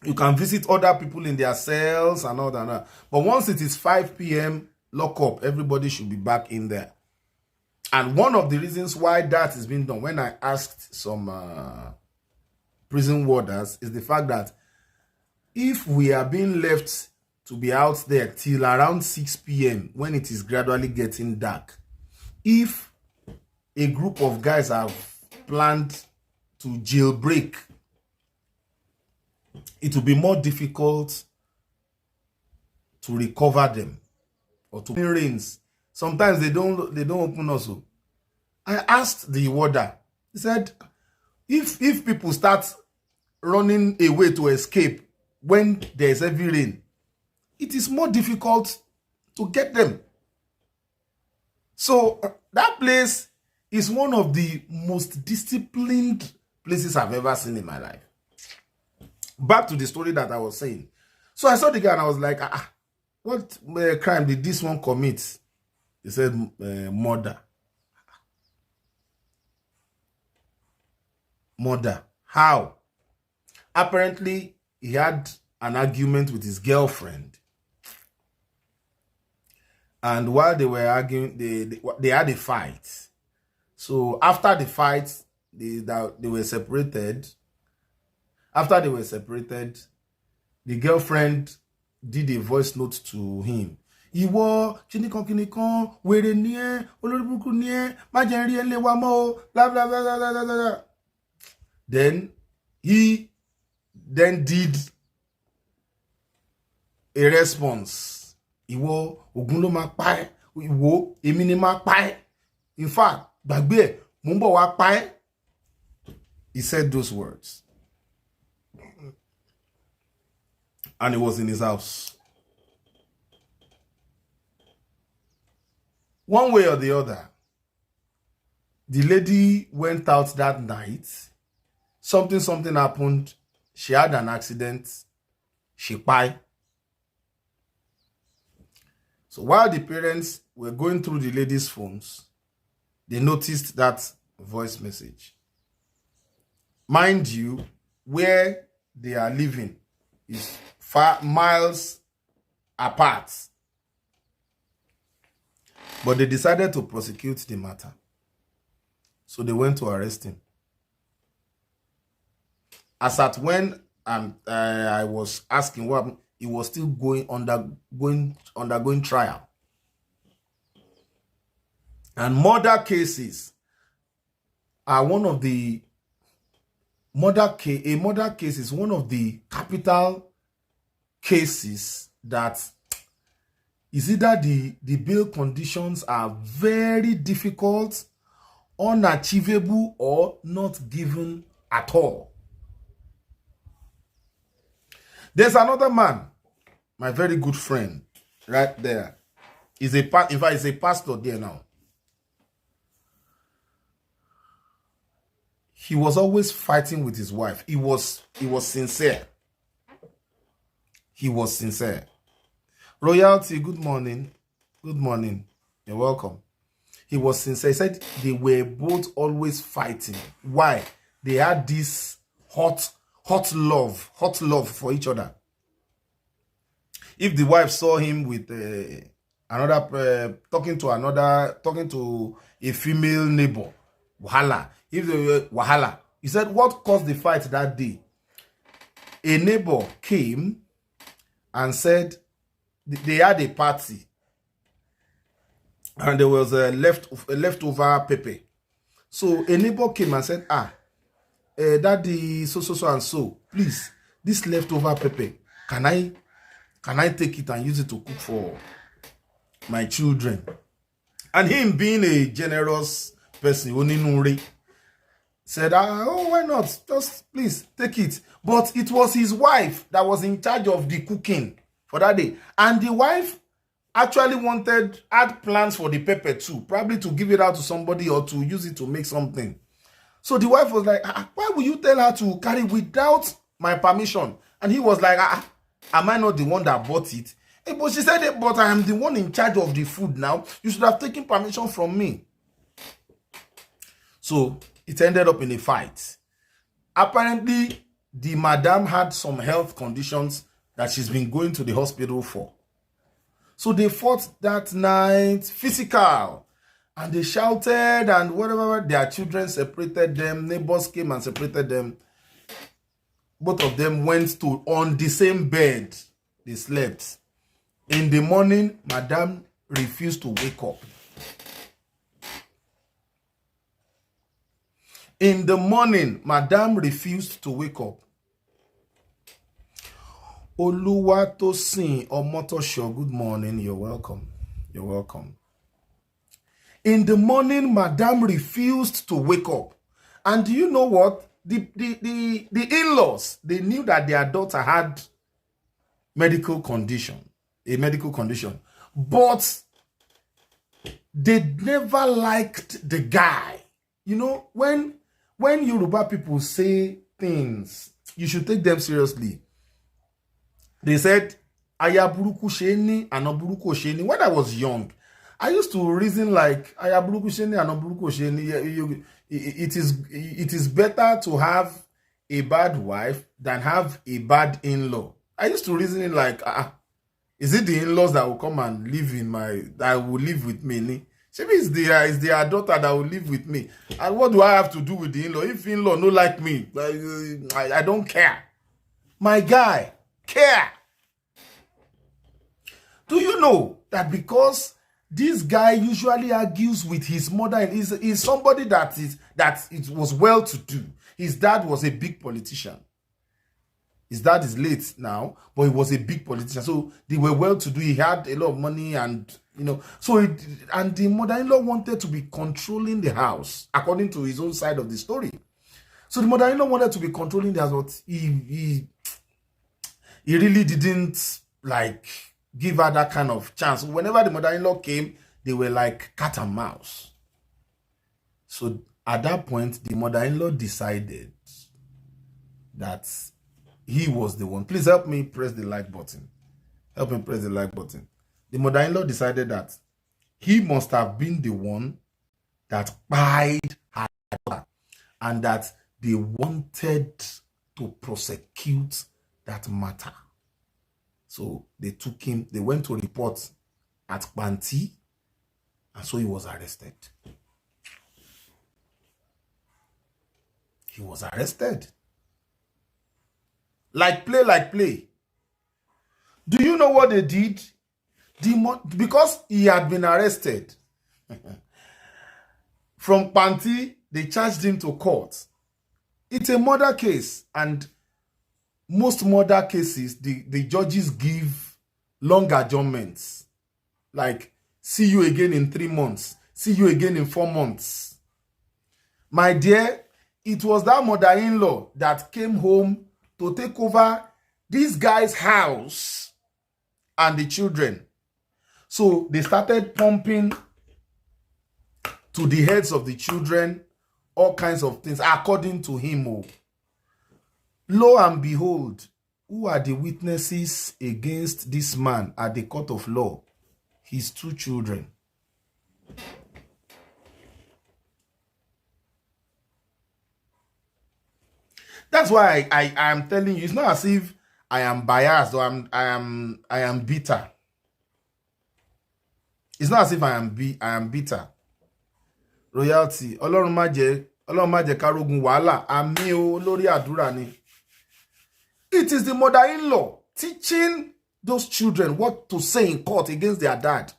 You can visit other people in their cells and all that. But once it is 5 p.m., lock up. Everybody should be back in there. And one of the reasons why that is being done, when I asked some prison warders, is the fact that if we are being left to be out there till around 6 p.m. when it is gradually getting dark, if a group of guys have planned to jailbreak, it will be more difficult to recover them or to rains. Sometimes they don't open also. I asked the warder. He said, if people start running away to escape when there is heavy rain, it is more difficult to get them. So that place is one of the most disciplined places I've ever seen in my life. Back to the story that I was saying. So I saw the guy and I was like, what crime did this one commit? He said, murder. Murder. How? Apparently, he had an argument with his girlfriend. And while they were arguing, they had a fight. So after the fight, they were separated. After they were separated, the girlfriend did a voice note to him. Ìwọ kinikan wèrè ni ẹ́, olórí burúkú ni ẹ́, má jẹ́ rí ẹ lé wa mọ́ o, blah blah blah blah blah blah. Then he did a response. Ìwọ Ògún ló máa pa ẹ́, ìwọ èmi ni máa pa ẹ́. In fact, gbàgbé ẹ̀, mo ń bọ̀ wá pa ẹ́. He said those words. And he was in his house. One way or the other, the lady went out that night. Something happened. She had an accident. She died. So while the parents were going through the lady's phones, they noticed that voice message. Mind you, where they are living is miles apart. But they decided to prosecute the matter. So they went to arrest him. As at when I was asking what happened, he was still undergoing trial. And murder cases are one of the murder case is one of the capital cases that is either the bail conditions are very difficult, unachievable, or not given at all. There's another man, my very good friend, right there. In fact, he's a pastor there now. He was always fighting with his wife. He was sincere. He was sincere. Royalty, good morning. Good morning. You're welcome. He was sincere. He said they were both always fighting. Why? They had this hot love for each other. If the wife saw him with talking to a female neighbor, wahala. If they were wahala, he said what caused the fight that day? A neighbor came and said they had a party and there was a leftover pepper. So a neighbor came and said, daddy, so and so, please, this leftover pepper, can I take it and use it to cook for my children? And him being a generous person, Oninure, said, oh, why not? Just please take it. But it was his wife that was in charge of the cooking for that day. And the wife actually had plans for the pepper too, probably to give it out to somebody or to use it to make something. So the wife was like, why will you tell her to carry without my permission? And he was like, am I not the one that bought it? But she said, but I am the one in charge of the food now. You should have taken permission from me. So it ended up in a fight. Apparently, the madam had some health conditions that she's been going to the hospital for. So they fought that night, physical. And they shouted and whatever. Their children separated them. Neighbors came and separated them. Both of them went to on the same bed. They slept. In the morning, madam refused to wake up. In the morning, madam refused to wake up. Oluwatosin Omotosho, good morning. You're welcome. You're welcome. In the morning, madam refused to wake up. And do you know what? The in-laws, they knew that their daughter had a medical condition. But they never liked the guy. You know, when Yoruba people say things, you should take them seriously. They said, Ayaburuku sheni, Anoburuku sheni. When I was young, I used to reason like, Ayaburuku sheni, Anoburuku sheni. It is better to have a bad wife than have a bad in-law. I used to reason it like, is it the in-laws that will come and that will live with me? Maybe it's their daughter that will live with me. And what do I have to do with the in-law? If in-law no like me, I don't care. My guy, care. Do you know that because this guy usually argues with his mother and is somebody that it was well to do. His dad was a big politician. His dad is late now, but he was a big politician. So they were well to do. He had a lot of money and, you know, and the mother-in-law wanted to be controlling the house, according to his own side of the story. So the mother-in-law wanted to be controlling the house, but he really didn't like give her that kind of chance. Whenever the mother-in-law came, they were like cat and mouse. So at that point, the mother-in-law decided that he was the one. Please help me press the like button. Help me press the like button. The mother-in-law decided that he must have been the one that buyed her daughter and that they wanted to prosecute that matter. So they took him, they went to report at Banti, and so he was arrested. He was arrested. Like play. Do you know what they did? Because he had been arrested. From Panti, they charged him to court. It's a murder case, and most murder cases, the judges give long adjournments. Like, see you again in 3 months. See you again in 4 months. My dear, it was that mother-in-law that came home to take over this guy's house and the children. So they started pumping to the heads of the children all kinds of things according to him. Lo and behold, who are the witnesses against this man at the court of law? His 2 children. That's why I am telling you, it's not as if I am biased or I am bitter. It's not as if I am bitter. Royalty. Ọlọ́run má jẹ́ ká rógun wàhálà. Àmín o, lórí àdúrà ni. It is the mother-in-law teaching those children what to say in court against their dad,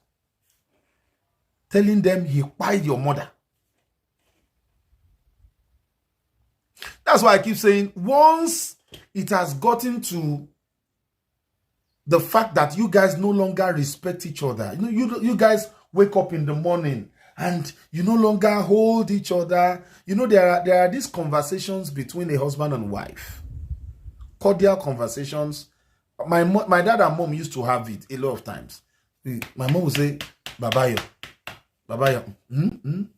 telling them he kpai your mother. That's why I keep saying, once it has gotten to the fact that you guys no longer respect each other, you guys wake up in the morning and you no longer hold each other. There are these conversations between a husband and wife, cordial conversations. My dad and mom used to have it a lot of times. My mom would say, Babayo, Babayo. In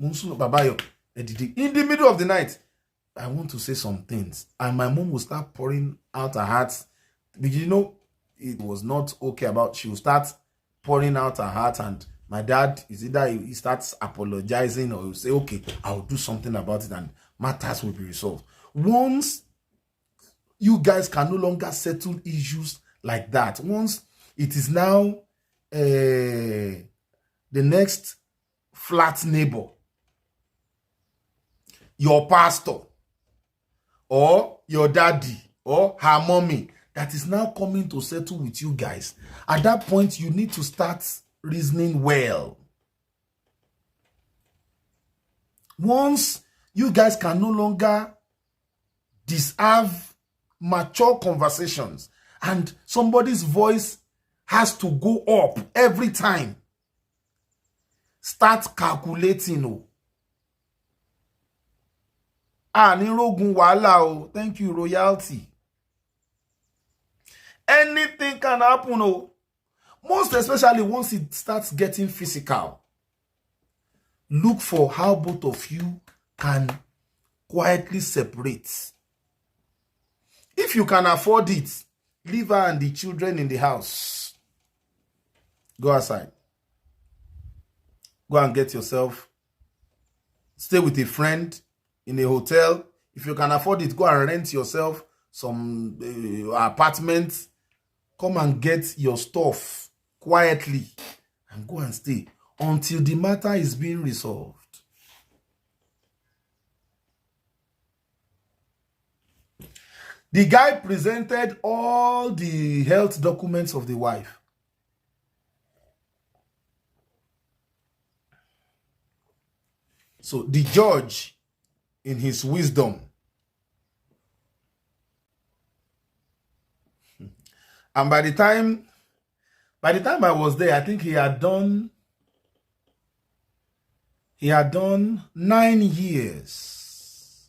the middle of the night, I want to say some things. And my mom would start pouring out her heart. Because it was not okay she would start pouring out her heart, and my dad is either he starts apologizing or he'll say, okay, I'll do something about it and matters will be resolved. Once you guys can no longer settle issues like that, once it is now the next flat neighbor, your pastor, or your daddy, or her mommy, that is now coming to settle with you guys, at that point, you need to start reasoning well. Once you guys can no longer have mature conversations and somebody's voice has to go up every time, start calculating. Nirogun wala. Thank you, royalty. Anything can happen. Most especially once it starts getting physical. Look for how both of you can quietly separate. If you can afford it, leave her and the children in the house. Go outside. Go and get yourself. Stay with a friend in a hotel. If you can afford it, go and rent yourself some apartment. Come and get your stuff quietly and go and stay until the matter is being resolved. The guy presented all the health documents of the wife. So the judge, in his wisdom, and by the time I was there, I think he had done 9 years.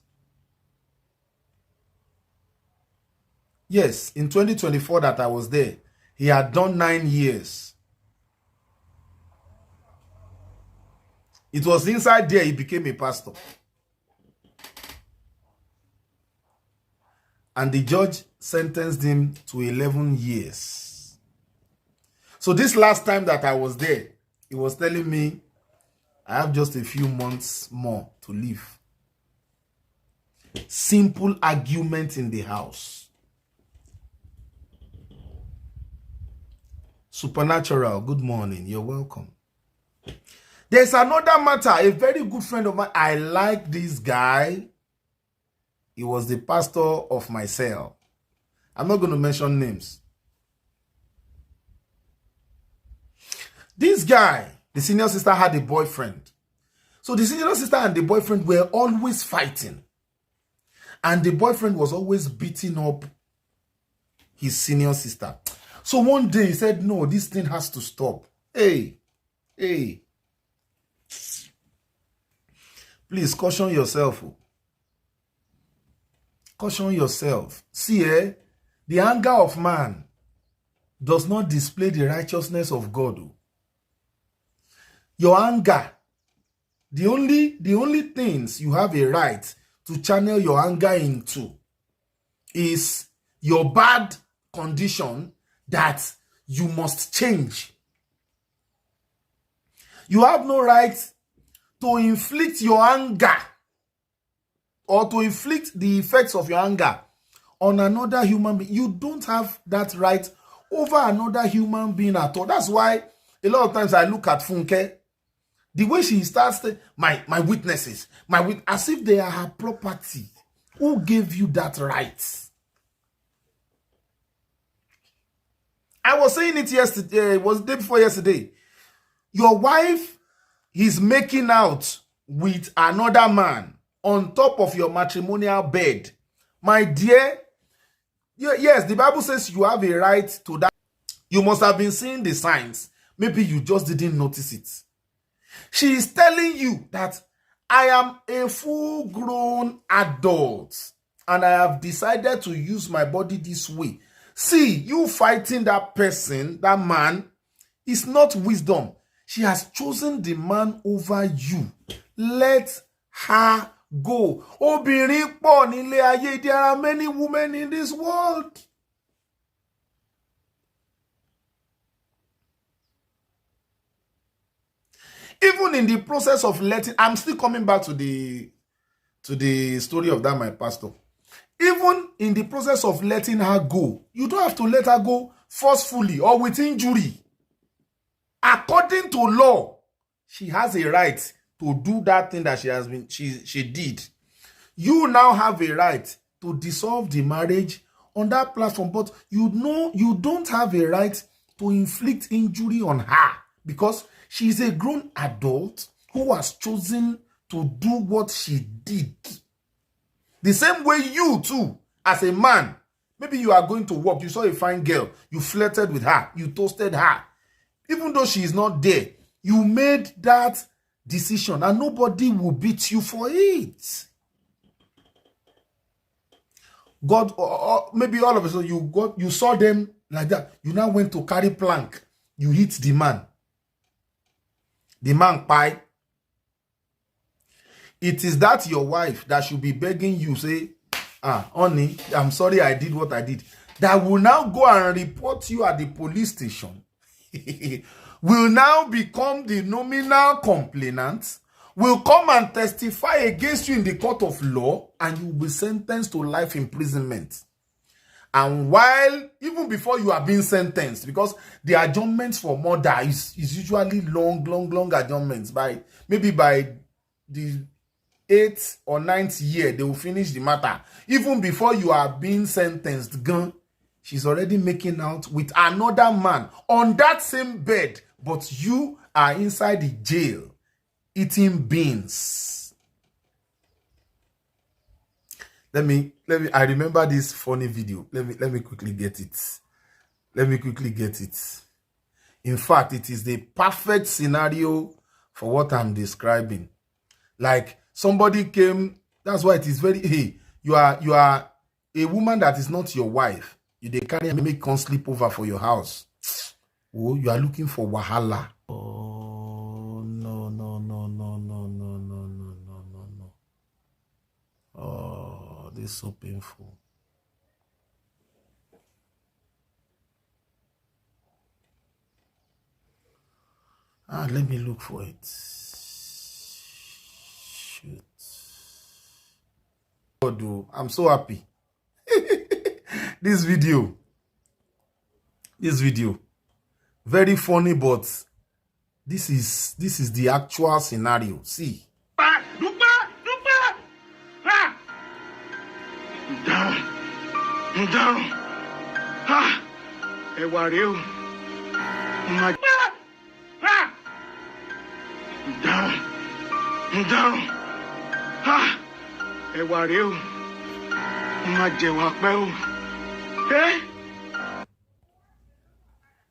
Yes, in 2024 that I was there, he had done 9 years. It was inside there he became a pastor. And the judge sentenced him to 11 years. So this last time that I was there, he was telling me, I have just a few months more to live. Simple argument in the house. Supernatural, good morning. You're welcome. There's another matter. A very good friend of mine. I like this guy. He was the pastor of my cell. I'm not going to mention names. This guy, the senior sister, had a boyfriend. So the senior sister and the boyfriend were always fighting. And the boyfriend was always beating up his senior sister. So one day he said, no, this thing has to stop. Hey. Please caution yourself. Caution yourself. See, the anger of man does not display the righteousness of God. Your anger, the only things you have a right to channel your anger into is your bad condition that you must change. You have no right to inflict your anger or to inflict the effects of your anger on another human being. You don't have that right over another human being at all. That's why a lot of times I look at Funke, the way she starts my witnesses, as if they are her property. Who gave you that right? I was saying it yesterday, it was the day before yesterday. Your wife is making out with another man on top of your matrimonial bed. My dear, yes, the Bible says you have a right to that. You must have been seeing the signs. Maybe you just didn't notice it. She is telling you that I am a full-grown adult and I have decided to use my body this way. See, you fighting that person, that man, is not wisdom. She has chosen the man over you. Let her go. Obìnrin pọ̀ nílé ayé. There are many women in this world. Even in the process of letting, I'm still coming back to the story of that my pastor. Even in the process of letting her go, you don't have to let her go forcefully or with injury. According to law, she has a right to do that thing that she did. You now have a right to dissolve the marriage on that platform, but you don't have a right to inflict injury on her because she is a grown adult who has chosen to do what she did. The same way you too, as a man, maybe you are going to work, you saw a fine girl, you flirted with her, you toasted her. Even though she is not there, you made that decision and nobody will beat you for it. God, maybe all of a sudden you saw them like that. You now went to carry plank. You hit the man. The man pie. It is that your wife that should be begging you, say, honey, I'm sorry I did what I did. That will now go and report you at the police station. Will now become the nominal complainant, will come and testify against you in the court of law, and you will be sentenced to life imprisonment. And while, even before you are being sentenced, because the adjournments for murder is usually long adjournments. Maybe by the 8th or 9th year, they will finish the matter. Even before you are being sentenced, she's already making out with another man on that same bed, but you are inside the jail eating beans. Let me, I remember this funny video. Let me quickly get it. In fact, it is the perfect scenario for what I'm describing. Like somebody came, that's why it is very, hey, you are a woman that is not your wife. They carry and make come sleep over for your house. Oh, you are looking for wahala. Oh, no. Oh, this is so painful. Let me look for it. Shoot. God, I'm so happy. This video, very funny, but this is the actual scenario. See.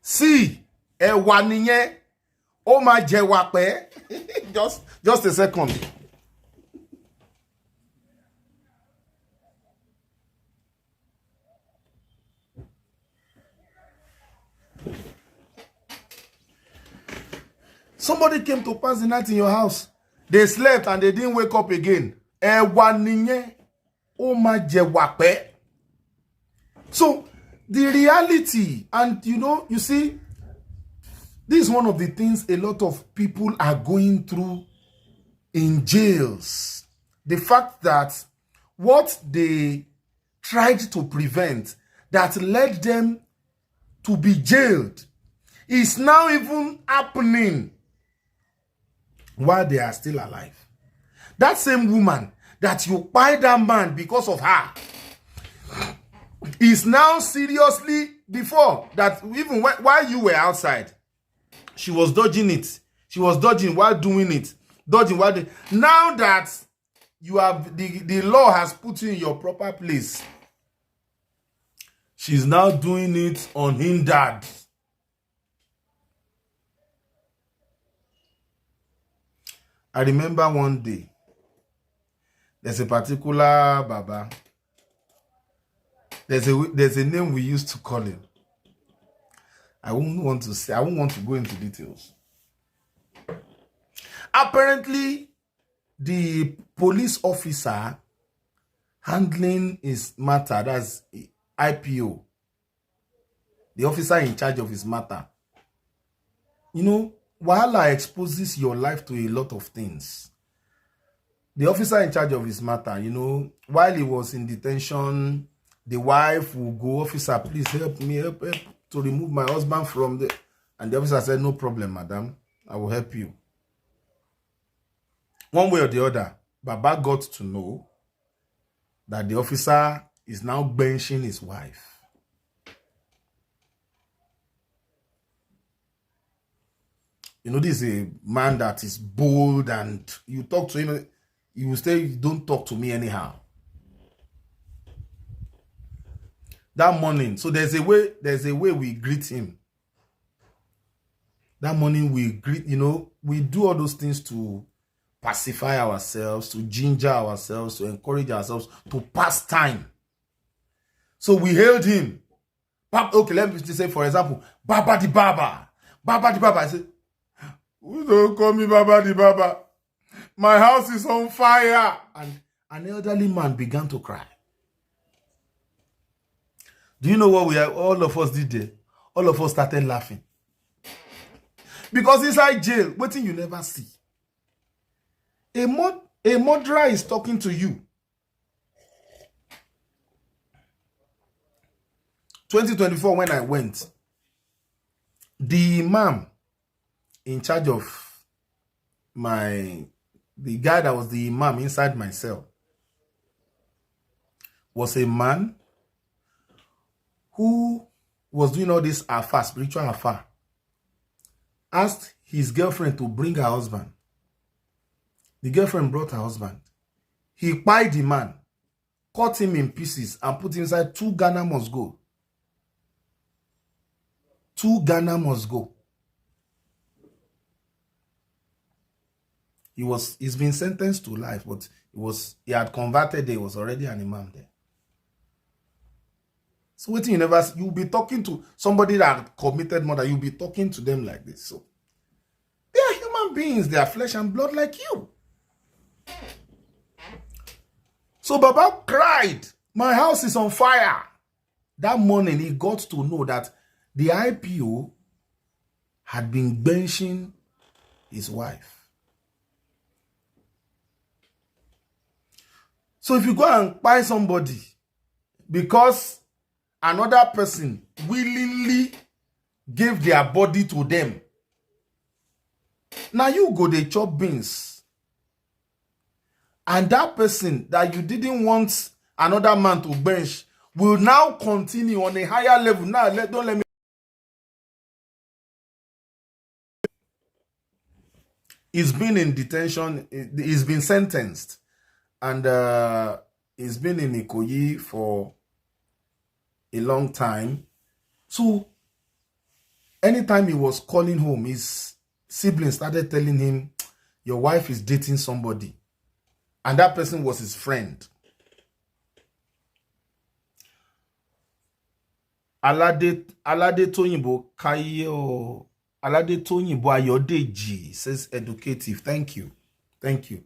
See, ẹ̀wà nìyẹn, ó máa jẹ̀wà pẹ́. Just a second. Somebody came to pass the night in your house. They slept and they didn't wake up again. Ẹ̀wà nìyẹn, ó máa jẹ̀wà pẹ́. So, the reality, and you see, this is one of the things a lot of people are going through in jails. The fact that what they tried to prevent that led them to be jailed is now even happening while they are still alive. That same woman that you buy that man because of her, is now seriously, before that, even while you were outside, she was dodging it. She was dodging while doing it. Dodging while doing. Now that you have, the law has put you in your proper place, she's now doing it unhindered. I remember one day, there's a particular Baba. There's a name we used to call him. I won't want to go into details. Apparently, the police officer handling his matter, that's IPO, the officer in charge of his matter, you know, Wahala exposes your life to a lot of things. The officer in charge of his matter, you know, while he was in detention, the wife will go, officer, please help me, help to remove my husband from the... And the officer said, no problem, madam, I will help you. One way or the other, Baba got to know that the officer is now benching his wife. You know, this is a man that is bold, and you talk to him, you will say, don't talk to me anyhow. That morning, so there's a way we greet him. That morning we greet, you know, we do all those things to pacify ourselves, to ginger ourselves, to encourage ourselves, to pass time. So we hailed him. Okay, let me say, for example, Baba the Baba. Baba the Baba. I said, who don't call me Baba the Baba? My house is on fire. And an elderly man began to cry. Do you know what all of us did there? All of us started laughing. Because inside jail, what thing you never see. A murderer is talking to you. 2024, when I went, the imam in charge of the guy that was the imam inside my cell was a man who was doing all this affair, spiritual affair. Asked his girlfriend to bring her husband. The girlfriend brought her husband. He pied the man, cut him in pieces, and put him inside 2 Ghana must go. 2 Ghana must go. He's been sentenced to life, but he had converted there. He was already an imam there. So waiting, you'll be talking to somebody that committed murder, you'll be talking to them like this. So they are human beings, they are flesh and blood like you. So Baba cried, my house is on fire. That morning, he got to know that the IPO had been benching his wife. So if you go and buy somebody because another person willingly gave their body to them, now you go they chop beans. And that person that you didn't want another man to bench will now continue on a higher level. Now, don't let me. He's been in detention. He's been sentenced. And he's been in Ikoyi for a long time. So, anytime he was calling home, his siblings started telling him, your wife is dating somebody. And that person was his friend. Alade Toyinbo Kayo. Alade Toyinbo Ayodeji says educative. Thank you. Thank you.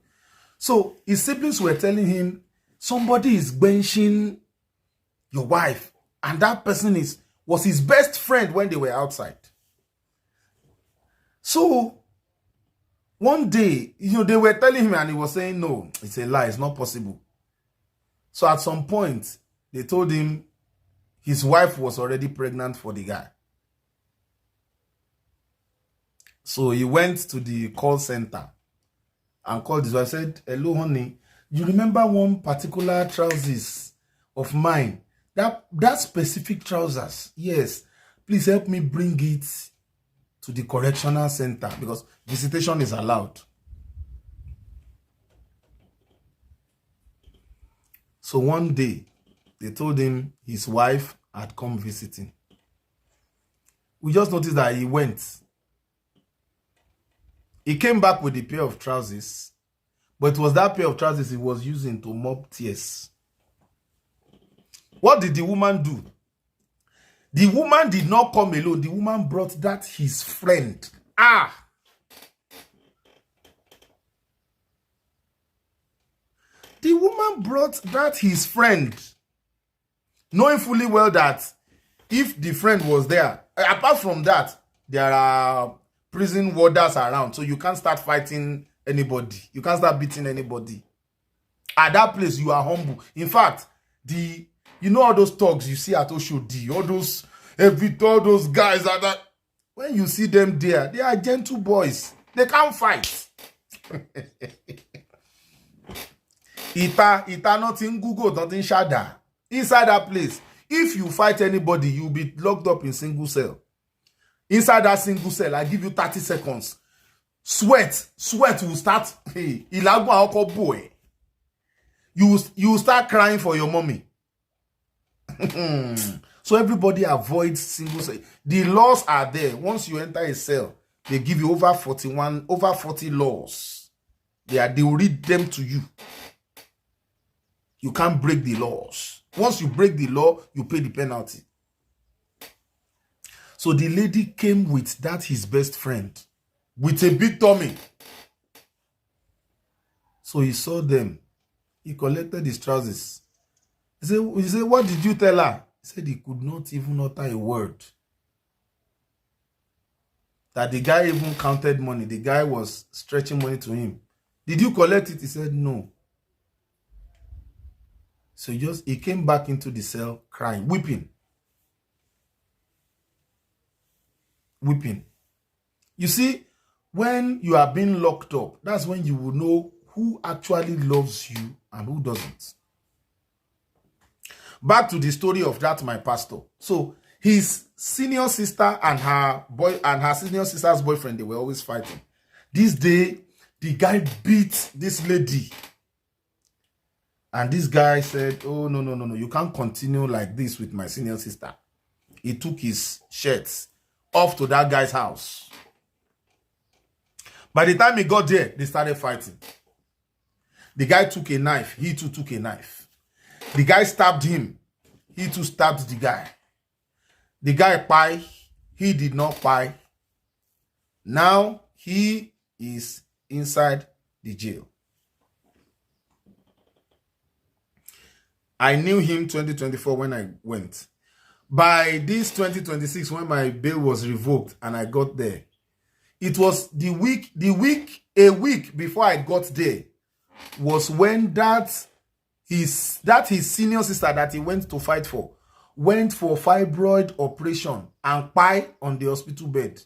So his siblings were telling him, somebody is benching your wife. And that person was his best friend when they were outside. So one day, they were telling him and he was saying, no, it's a lie, it's not possible. So at some point, they told him his wife was already pregnant for the guy. So he went to the call center and called his wife, said, hello, honey, you remember one particular trousers of mine That specific trousers, yes, please help me bring it to the correctional center because visitation is allowed. So one day, they told him his wife had come visiting. We just noticed that he went. He came back with a pair of trousers, but it was that pair of trousers he was using to mop tears. What did the woman do? The woman did not come alone. The woman brought that his friend. The woman brought that his friend, knowing fully well that if the friend was there, apart from that, there are prison warders around, so you can't start fighting anybody. You can't start beating anybody. At that place, you are humble. In fact, you know all those thugs you see at Oshodi, all those guys are that. When you see them there, they are gentle boys. They can't fight. Ita nothing Google, nothing Shada. Inside that place, if you fight anybody, you'll be locked up in single cell. Inside that single cell, I give you 30 seconds. Sweat will start. Boy. You start crying for your mommy. So everybody avoids single cell. The laws are there. Once you enter a cell, they give you over 40 laws. They will read them to you. You can't break the laws. Once you break the law, you pay the penalty. So the lady came with that his best friend, with a big tummy. So he saw them. He collected his trousers. He said, what did you tell her? He said he could not even utter a word. That the guy even counted money. The guy was stretching money to him. Did you collect it? He said no. So he came back into the cell crying, weeping. Weeping. You see, when you are being locked up, that's when you will know who actually loves you and who doesn't. Back to the story of that my pastor. So his senior sister and her senior sister's boyfriend, they were always fighting. This day, the guy beat this lady. And this guy said, oh, no, you can't continue like this with my senior sister. He took his shirts off to that guy's house. By the time he got there, they started fighting. The guy took a knife. He too took a knife. The guy stabbed him. He too stabbed the guy. The guy pie. He did not pie. Now he is inside the jail. I knew him 2024 when I went. By this 2026, when my bail was revoked and I got there, it was a week before I got there, was when that his senior sister that he went to fight for went for fibroid operation and pie on the hospital bed.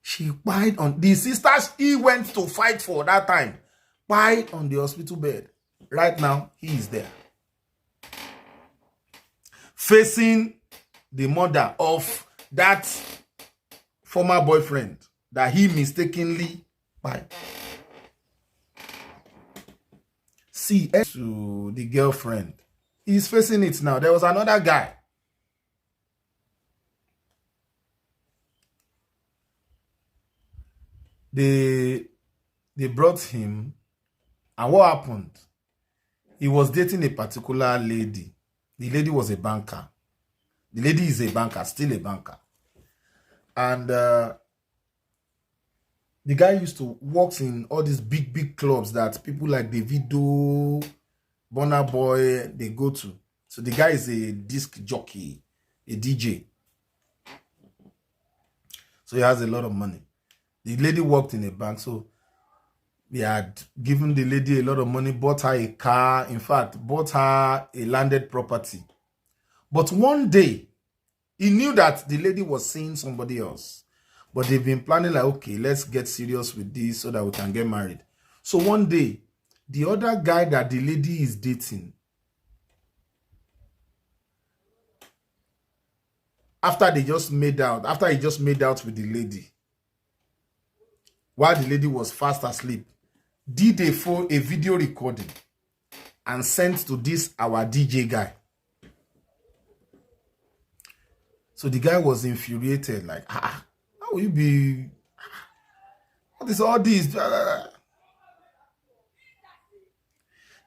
She pied on the sisters he went to fight for that time. Pied on the hospital bed. Right now, he is there. Facing the mother of that former boyfriend that he mistakenly pied. See, to the girlfriend. He's facing it now. There was another guy. They brought him, and what happened? He was dating a particular lady. The lady was a banker. The lady is a banker, still a banker. And the guy used to work in all these big clubs that people like Davido, Burna Boy, they go to. So the guy is a disc jockey, a DJ. So he has a lot of money. The lady worked in a bank, so they had given the lady a lot of money, bought her a car, in fact, bought her a landed property. But one day, he knew that the lady was seeing somebody else. But they've been planning like, okay, let's get serious with this so that we can get married. So one day, the other guy that the lady is dating, after he just made out with the lady, while the lady was fast asleep, did a video recording and sent to this our DJ guy. So the guy was infuriated, like, how will you be? What is all this?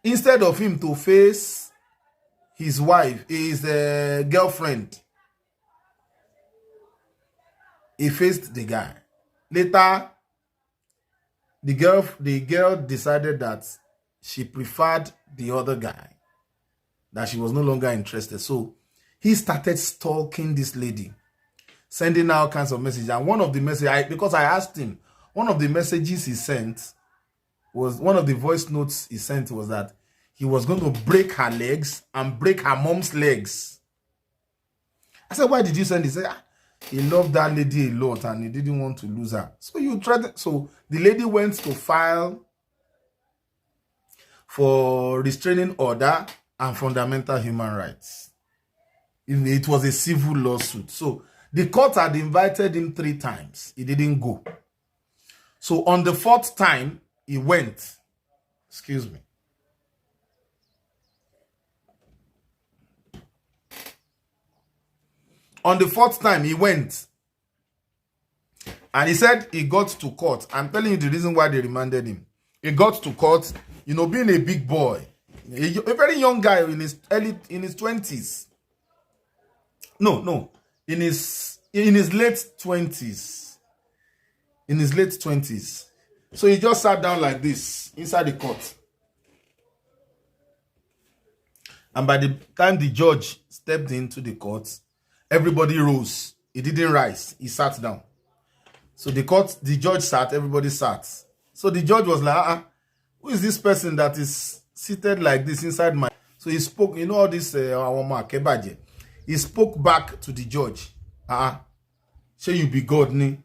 Instead of him to face his wife, his girlfriend, he faced the guy. Later, the girl decided that she preferred the other guy, that she was no longer interested. So he started stalking this lady, sending out kinds of messages. And one of the messages, because I asked him, one of the messages he sent was, one of the voice notes he sent was that he was going to break her legs and break her mom's legs. I said, why did you send this? He said, he loved that lady a lot and he didn't want to lose her. So you tried. So the lady went to file for restraining order and fundamental human rights. It was a civil lawsuit. So the court had invited him 3 times. He didn't go. So on the 4th time, he went. Excuse me. On the 4th time, he went. And he said he got to court. I'm telling you the reason why they remanded him. He got to court, you know, being a big boy. A very young guy in his 20s. No. In his late 20s. In his late 20s. So he just sat down like this inside the court. And by the time the judge stepped into the court, everybody rose. He didn't rise. He sat down. So the judge sat, everybody sat. So the judge was like, who is this person that is seated like this inside my... So he spoke, you know all this, he spoke back to the judge. Say you be God, ni?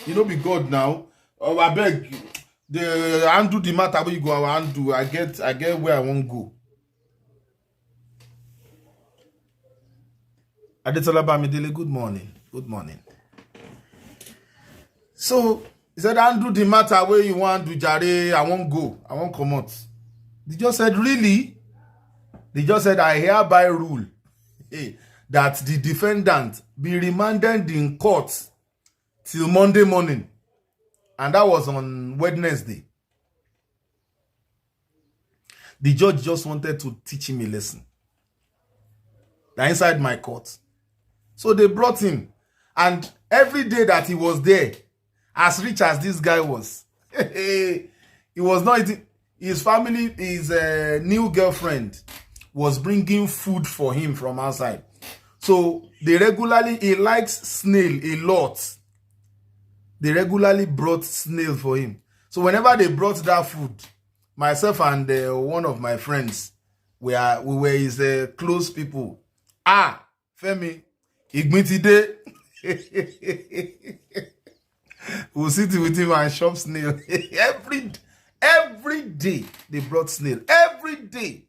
You know be God now. Oh, I beg you. The undo the matter where you go, I undo. I get where I won't go. Adetola Bamidele, good morning. Good morning. So he said, undo the matter where you want to jare, I won't go. I won't come out. The judge said, really? The judge said, I hereby rule that the defendant be remanded in court till Monday morning. And that was on Wednesday. The judge just wanted to teach him a lesson. They're inside my court. So they brought him. And every day that he was there, as rich as this guy was, he was not eating. His family, his new girlfriend was bringing food for him from outside. So he likes snail a lot. They regularly brought snail for him. So whenever they brought that food, myself and one of my friends, we were his close people. Femi, Igmitide. We'll sit with him and shop snail. Every day they brought snail. Every day.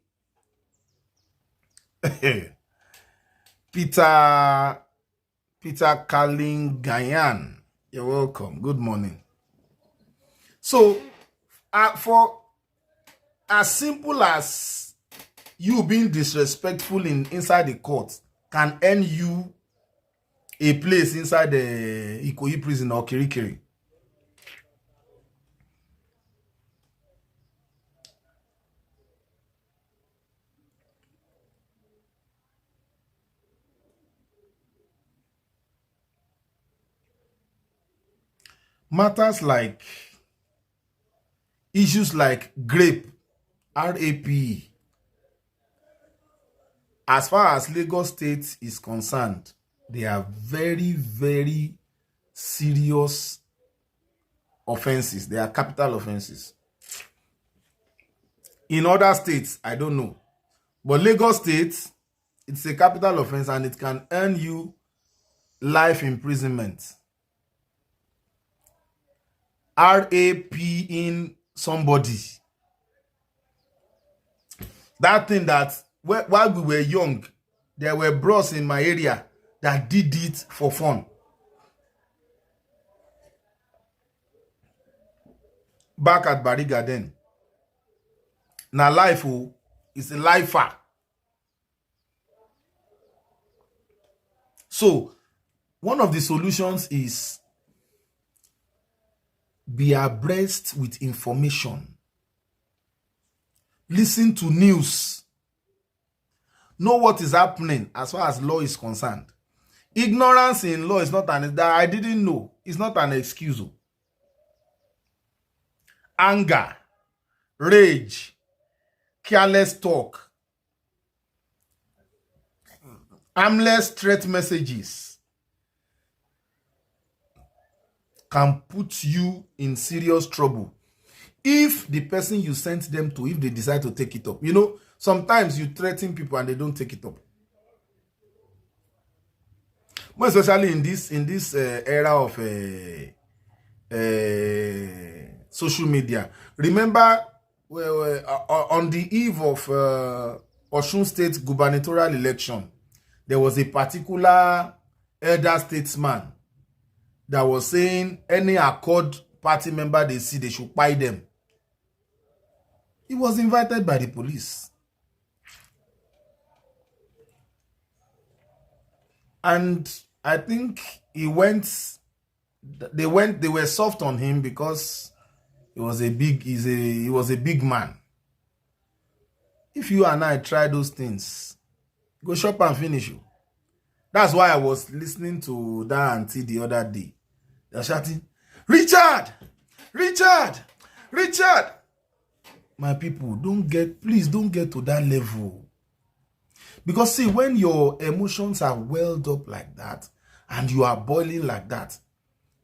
Peter Kalingayan. You're welcome. Good morning. So, for as simple as you being disrespectful inside the court can earn you a place inside the Ikoyi prison or Kirikiri. Issues like grape, RAPE, as far as Lagos State is concerned, they are very, very serious offenses. They are capital offenses. In other states, I don't know. But Lagos State, it's a capital offense and it can earn you life imprisonment. RAP in somebody. That thing that while we were young, there were bros in my area that did it for fun. Back at Bariga then. Now life is a lifer. So one of the solutions is be abreast with information. Listen to news. Know what is happening as far as law is concerned. Ignorance in law is not that I didn't know. It's not an excuse. Anger, rage, careless talk, harmless threat messages can put you in serious trouble if the person you sent them to, if they decide to take it up. You know, sometimes you threaten people and they don't take it up. More especially in this era of social media. Remember, on the eve of Osun State gubernatorial election, there was a particular elder statesman that was saying any Accord party member they see, they should buy them. He was invited by the police. And I think they were soft on him because he was a big man. If you and I try those things, go shop and finish you. That's why I was listening to that auntie the other day. They're shouting, Richard! Richard! Richard! My people, please don't get to that level. Because see, when your emotions are welled up like that, and you are boiling like that,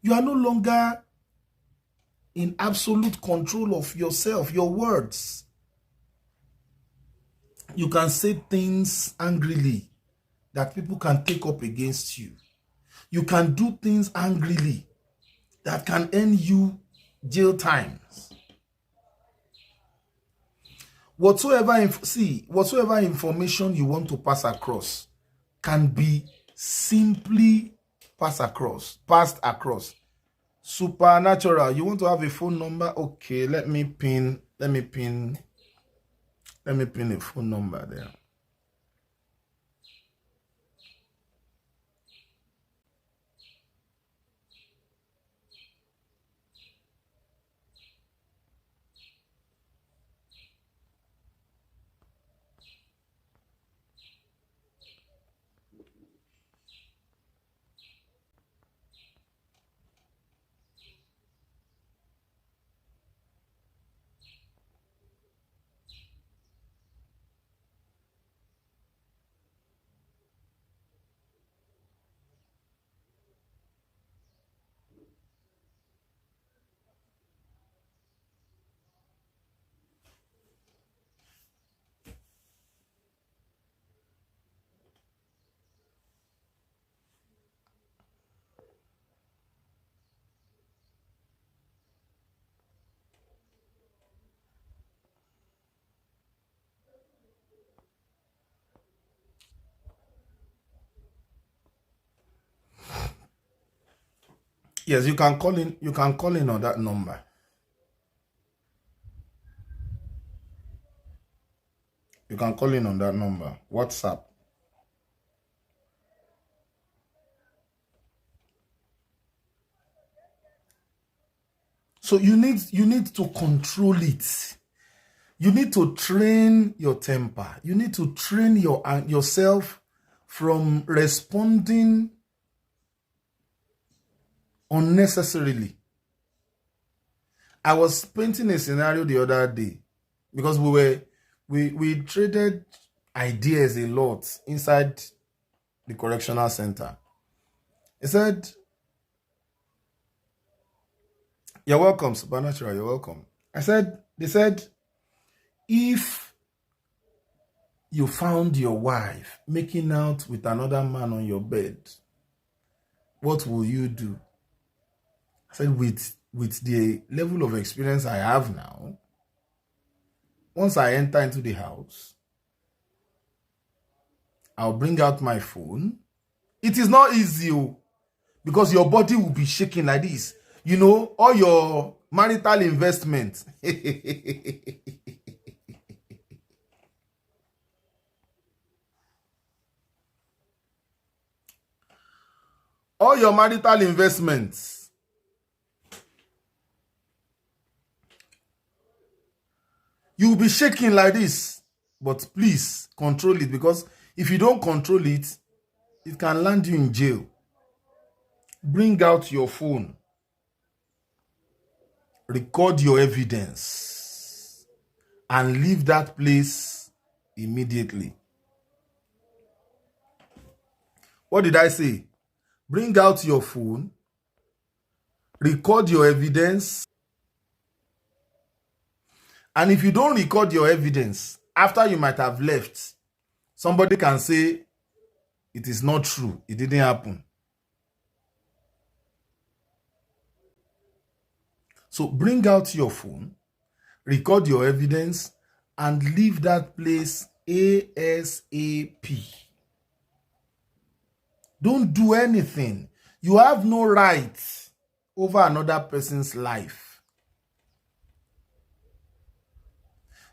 you are no longer in absolute control of yourself, your words. You can say things angrily that people can take up against you. You can do things angrily that can earn you jail times. Whatsoever information you want to pass across can be simply passed across. Supernatural. You want to have a phone number? Okay, let me pin a phone number there. Yes, you can call in. You can call in on that number. You can call in on that number. WhatsApp. So you need to control it. You need to train your temper. You need to train yourself from responding unnecessarily. I was painting a scenario the other day because we traded ideas a lot inside the correctional center. He said, "You're welcome, Supernatural, you're welcome." They said, if you found your wife making out with another man on your bed, what will you do? I said, with with the level of experience I have now, once I enter into the house, I'll bring out my phone. It is not easy because your body will be shaking like this. You know, all your marital investment. All your marital investments. You will be shaking like this. But please control it, because if you don't control it, it can land you in jail. Bring out your phone. Record your evidence. And leave that place immediately. What did I say? Bring out your phone. Record your evidence. And if you don't record your evidence, after you might have left, somebody can say it is not true. It didn't happen. So bring out your phone, record your evidence, and leave that place ASAP. Don't do anything. You have no right over another person's life.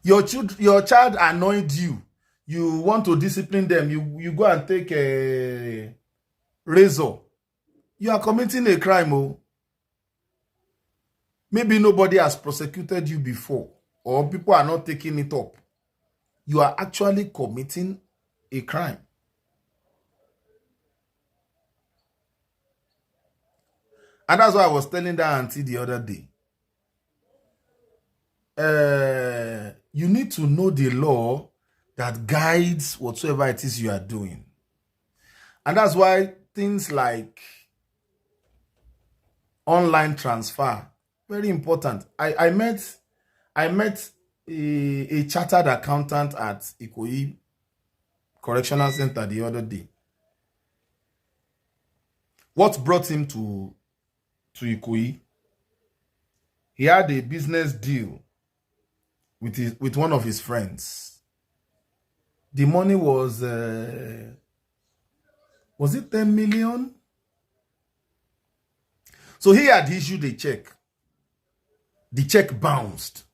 Your child annoyed you. You want to discipline them. You go and take a razor. You are committing a crime. Oh. Maybe nobody has prosecuted you before, or people are not taking it up. You are actually committing a crime. And that's why I was telling that auntie the other day. You need to know the law that guides whatsoever it is you are doing. And that's why things like online transfer, very important. I met a chartered accountant at Ikoyi Correctional Center the other day. What brought him to Ikoyi? He had a business deal with one of his friends. The money was it 10 million? So he had issued a check. The check bounced.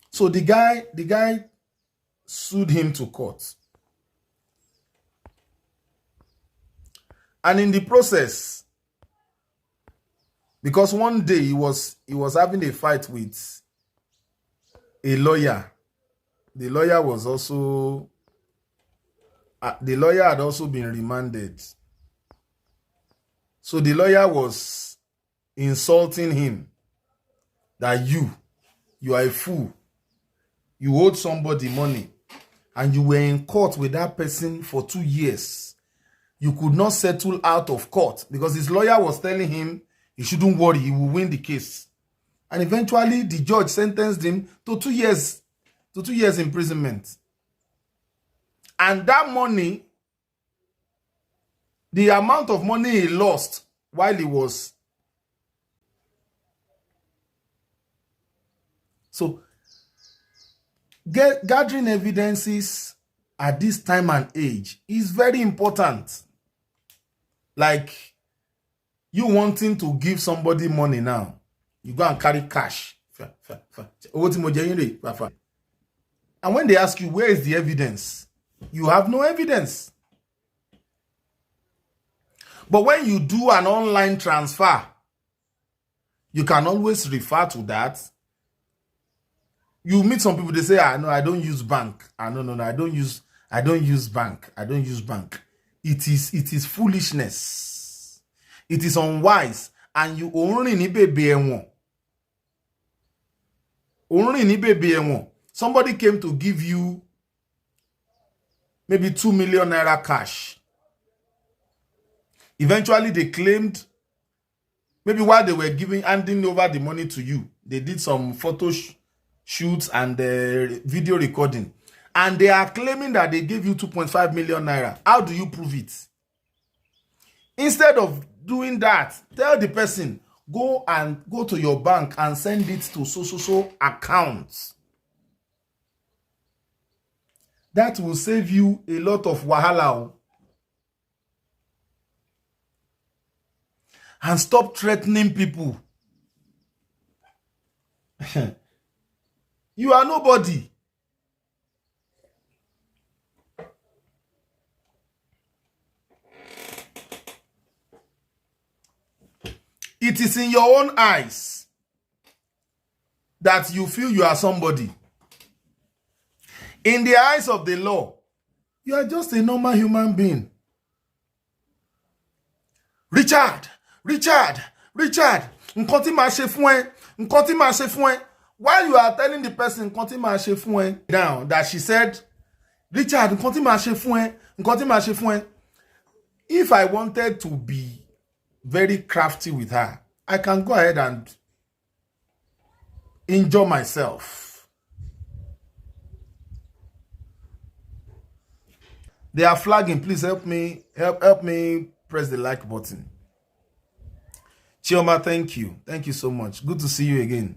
So the guy sued him to court. And in the process, because one day he was having a fight with a lawyer. The lawyer was also the lawyer had also been remanded. So the lawyer was insulting him that you are a fool. You owed somebody money and you were in court with that person for 2 years. You could not settle out of court because his lawyer was telling him he shouldn't worry, he will win the case. And eventually the judge sentenced him to 2 years imprisonment. And that money, the amount of money he lost while he was. So gathering evidences at this time and age is very important. Like you wanting to give somebody money now, you go and carry cash. And when they ask you, where is the evidence? You have no evidence. But when you do an online transfer, you can always refer to that. You meet some people, they say, no, I don't use bank. No, I don't use bank. I don't use bank. It is foolishness. It is unwise. And you only need baby. Somebody came to give you maybe 2 million naira cash. Eventually, they claimed, maybe while they were handing over the money to you, they did some photo shoots and video recording. And they are claiming that they gave you 2.5 million naira. How do you prove it? Instead of doing that, tell the person, go to your bank and send it to so accounts. That will save you a lot of wahala. And stop threatening people. You are nobody. It is in your own eyes that you feel you are somebody. In the eyes of the law, you are just a normal human being. Richard, nǹkan tí màá ṣe fún ẹ. While you are telling the person nǹkan tí màá ṣe fún ẹ now that she said, Richard, nǹkan tí màá ṣe fún ẹ. If I wanted to be very crafty with her, I can go ahead and injure myself. They are flagging. Please help me press the like button. Chioma, thank you. Thank you so much. Good to see you again.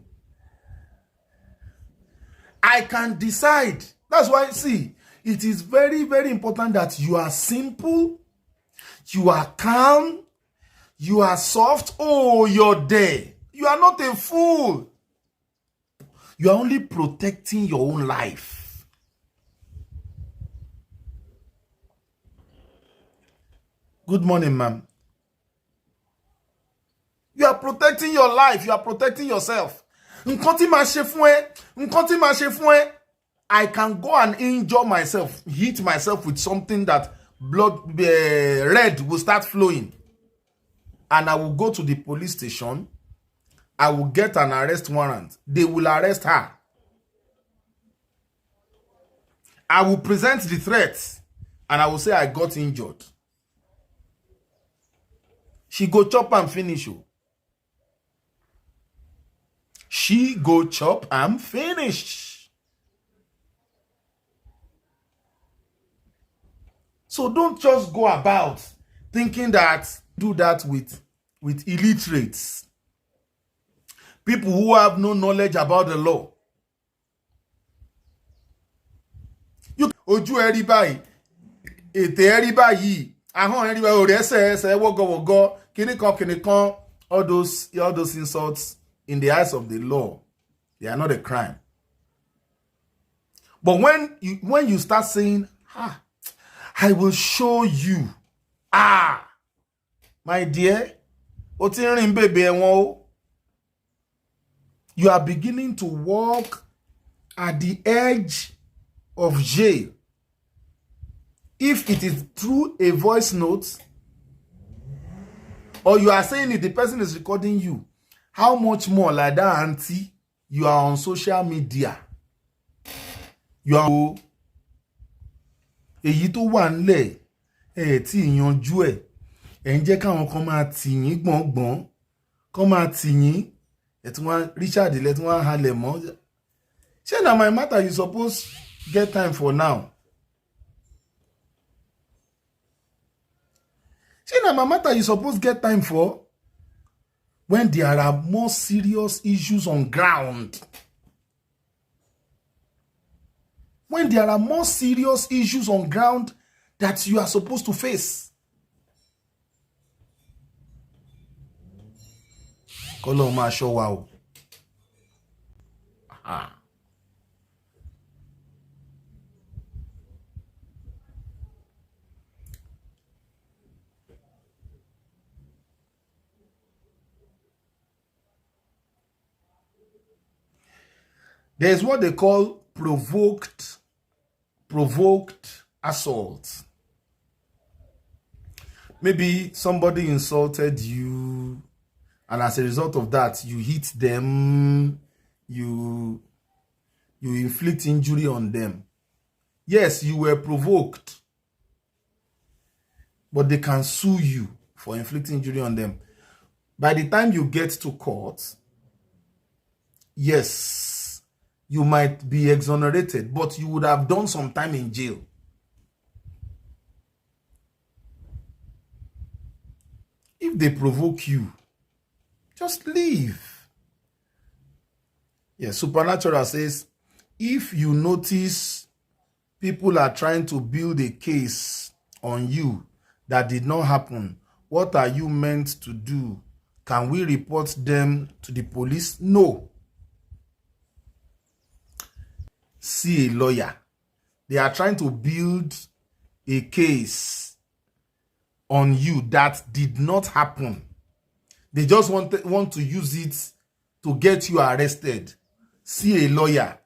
I can decide. That's why, see, it is very, very important that you are simple, you are calm, you are soft. Oh, you're there. You are not a fool. You are only protecting your own life. Good morning, ma'am. You are protecting your life. You are protecting yourself. Nǹkan tí màá ṣe fún ẹ. I can go and injure myself, hit myself with something that blood red will start flowing. And I will go to the police station. I will get an arrest warrant. They will arrest her. I will present the threat and I will say I got injured. She go chop and finish you. She go chop and finish. So don't just go about thinking that do that with illiterates. People who have no knowledge about the law. You ojú ẹ̀rí báyìí, ètè ẹ̀rí báyìí, ahọ́n ẹ̀rí báyìí, òrè ẹsẹ̀ wọ́gọ́wọ́gọ́, kìnìkan, all those insults in the eyes of the law, they are not a crime. But when you start saying, I will show you, my dear, you are beginning to walk at the edge of jail. If it is through a voice note, or you are saying it, the person is recording you, how much more like that auntie, you are on social media. You are èyí tó wà ńlẹ̀ tí ìyanjú ẹ̀ ń jẹ́ káwọn kan máa tì yín gbọ̀ngbọ̀n kan máa tì yín tí wọ́n Richard lẹ tí wọ́n halẹ̀ mọ́. Ṣé na my matter you suppose get time for now? Ṣé na my matter you suppose get time for? When there are more serious issues on ground. When there are more serious issues on ground that you are supposed to face. Kọ́lọ́run máa ṣọ́ wa o. There's what they call provoked assault. Maybe somebody insulted you, and as a result of that, you hit them, you inflict injury on them. Yes, you were provoked, but they can sue you for inflicting injury on them. By the time you get to court, yes, you might be exonerated, but you would have done some time in jail. If they provoke you, just leave. Yeah, Supernatural says, if you notice people are trying to build a case on you that did not happen, what are you meant to do? Can we report them to the police? No. See a lawyer. They are trying to build a case on you that did not happen. They just want to use it to get you arrested. See a lawyer.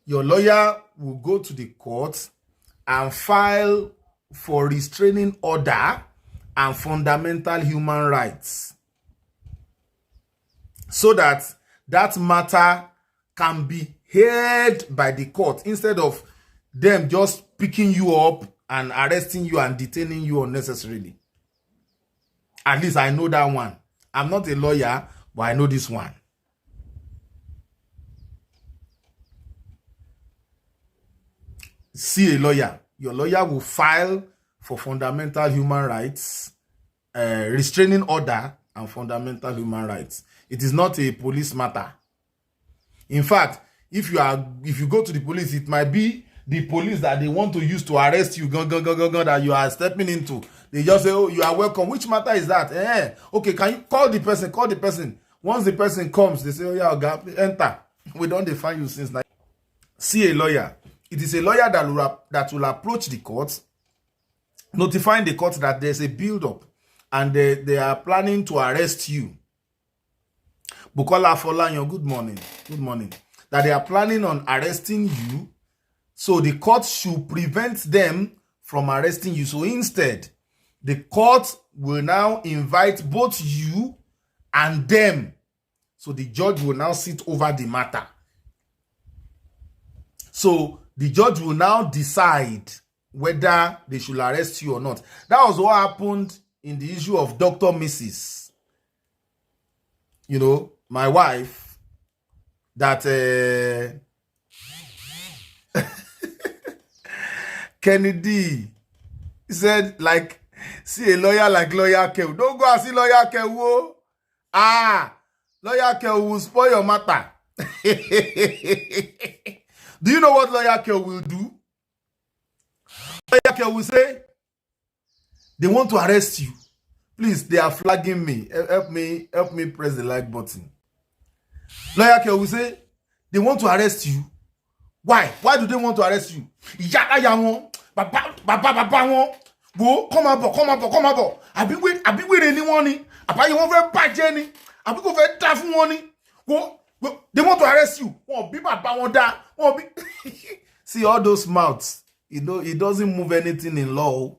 Your lawyer will go to the court and file for restraining order and fundamental human rights, so that that matter can be heard by the court instead of them just picking you up and arresting you and detaining you unnecessarily. At least I know that one. I'm not a lawyer, but I know this one. See a lawyer. Your lawyer will file for fundamental human rights, restraining order, and fundamental human rights. It is not a police matter. In fact, if you go to the police, it might be the police that they want to use to arrest you, that you are stepping into. They just say, oh, you are welcome. Which matter is that? Okay, can you call the person? Call the person. Once the person comes, they say, oh yeah, okay, enter. We don't define you since now. See a lawyer. It is a lawyer that will approach the court, notifying the court that there's a build-up and they are planning to arrest you. Bukola Folanyo, good morning. Good morning. That they are planning on arresting you, so the court should prevent them from arresting you. So instead, the court will now invite both you and them. So the judge will now sit over the matter. So the judge will now decide whether they should arrest you or not. That was what happened in the issue of Dr. Mrs. You know, my wife, that Kennedy said, like, see a lawyer like Lawyer Kew. Don't go and see Lawyer Kew. Lawyer Kew will spoil your matter. Do you know what Lawyer Kew will do? Lawyer Kew will say, they want to arrest you. Please, they are flagging me. Help me press the like button. Lawyer Kew will say, they want to arrest you. Why? Why do they want to arrest you? Go, come about. I've been waiting anyone. You want very bad journey. I've been very tough money. Go, they want to arrest you. See all those mouths. It doesn't move anything in law.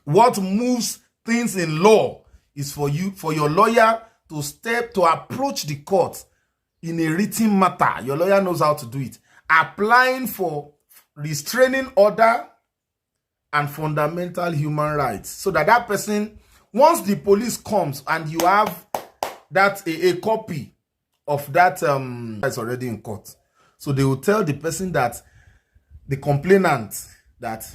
What moves things in law is for your lawyer to approach the court in a written matter. Your lawyer knows how to do it. Applying for restraining order and fundamental human rights, so that person, once the police comes and you have that a copy of that that's already in court, so they will tell the person that the complainant that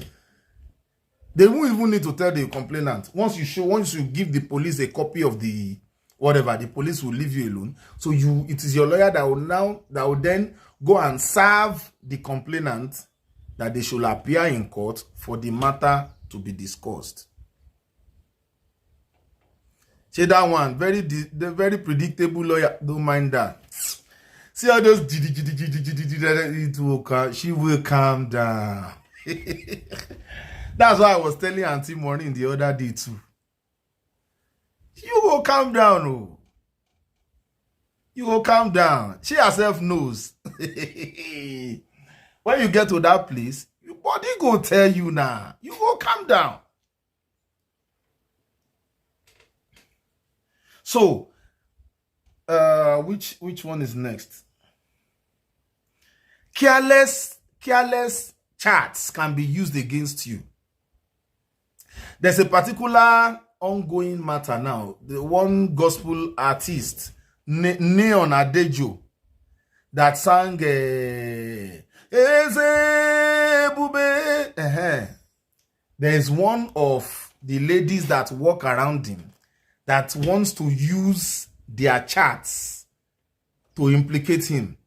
they won't even need to tell the complainant. Once you give the police a copy of the whatever, the police will leave you alone. So it is your lawyer that will then go and serve the complainant that they should appear in court for the matter to be discussed. See that one, the very predictable lawyer. Don't mind that. See all those she will calm down. That's why I was telling Auntie Maureen the other day too. You go calm down, oh. You go calm down. She herself knows. When you get to that place, your body go tell you now. You go calm down. So, which one is next? Careless chats can be used against you. There's a particular ongoing matter now. The one gospel artist, Neon Adejo, that sang there is one of the ladies that walk around him that wants to use their chats to implicate him.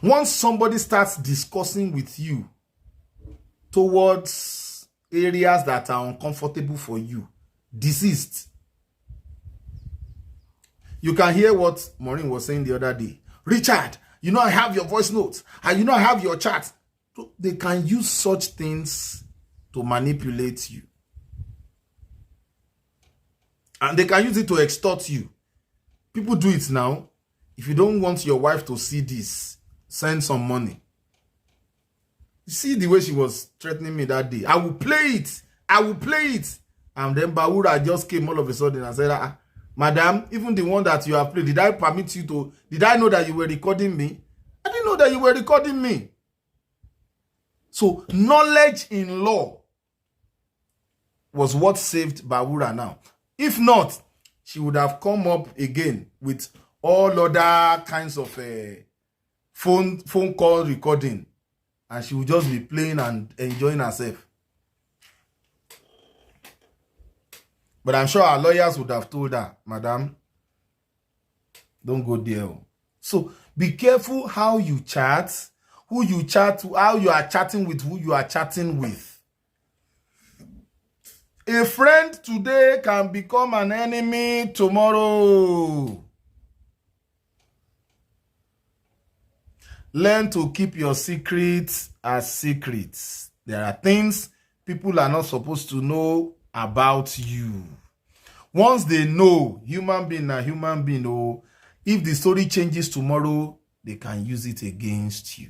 Once somebody starts discussing with you towards areas that are uncomfortable for you, desist. You can hear what Maureen was saying the other day. Richard, you know I have your voice notes, and you know I have your chat. They can use such things to manipulate you. And they can use it to extort you. People do it now. If you don't want your wife to see this, send some money. You see the way she was threatening me that day. I will play it. I will play it. And then Bahura just came all of a sudden and said, Madam, even the one that you have played, did I permit you to, did I know that you were recording me? I didn't know that you were recording me. So knowledge in law was what saved Bahura now. If not, she would have come up again with all other kinds of phone call recording, and she would just be playing and enjoying herself. But I'm sure our lawyers would have told her, Madam, don't go there. So be careful how you chat, who you chat to, how you are chatting with who you are chatting with. A friend today can become an enemy tomorrow. Learn to keep your secrets as secrets. There are things people are not supposed to know about you. Once they know, human being are human being, oh, if the story changes tomorrow, they can use it against you.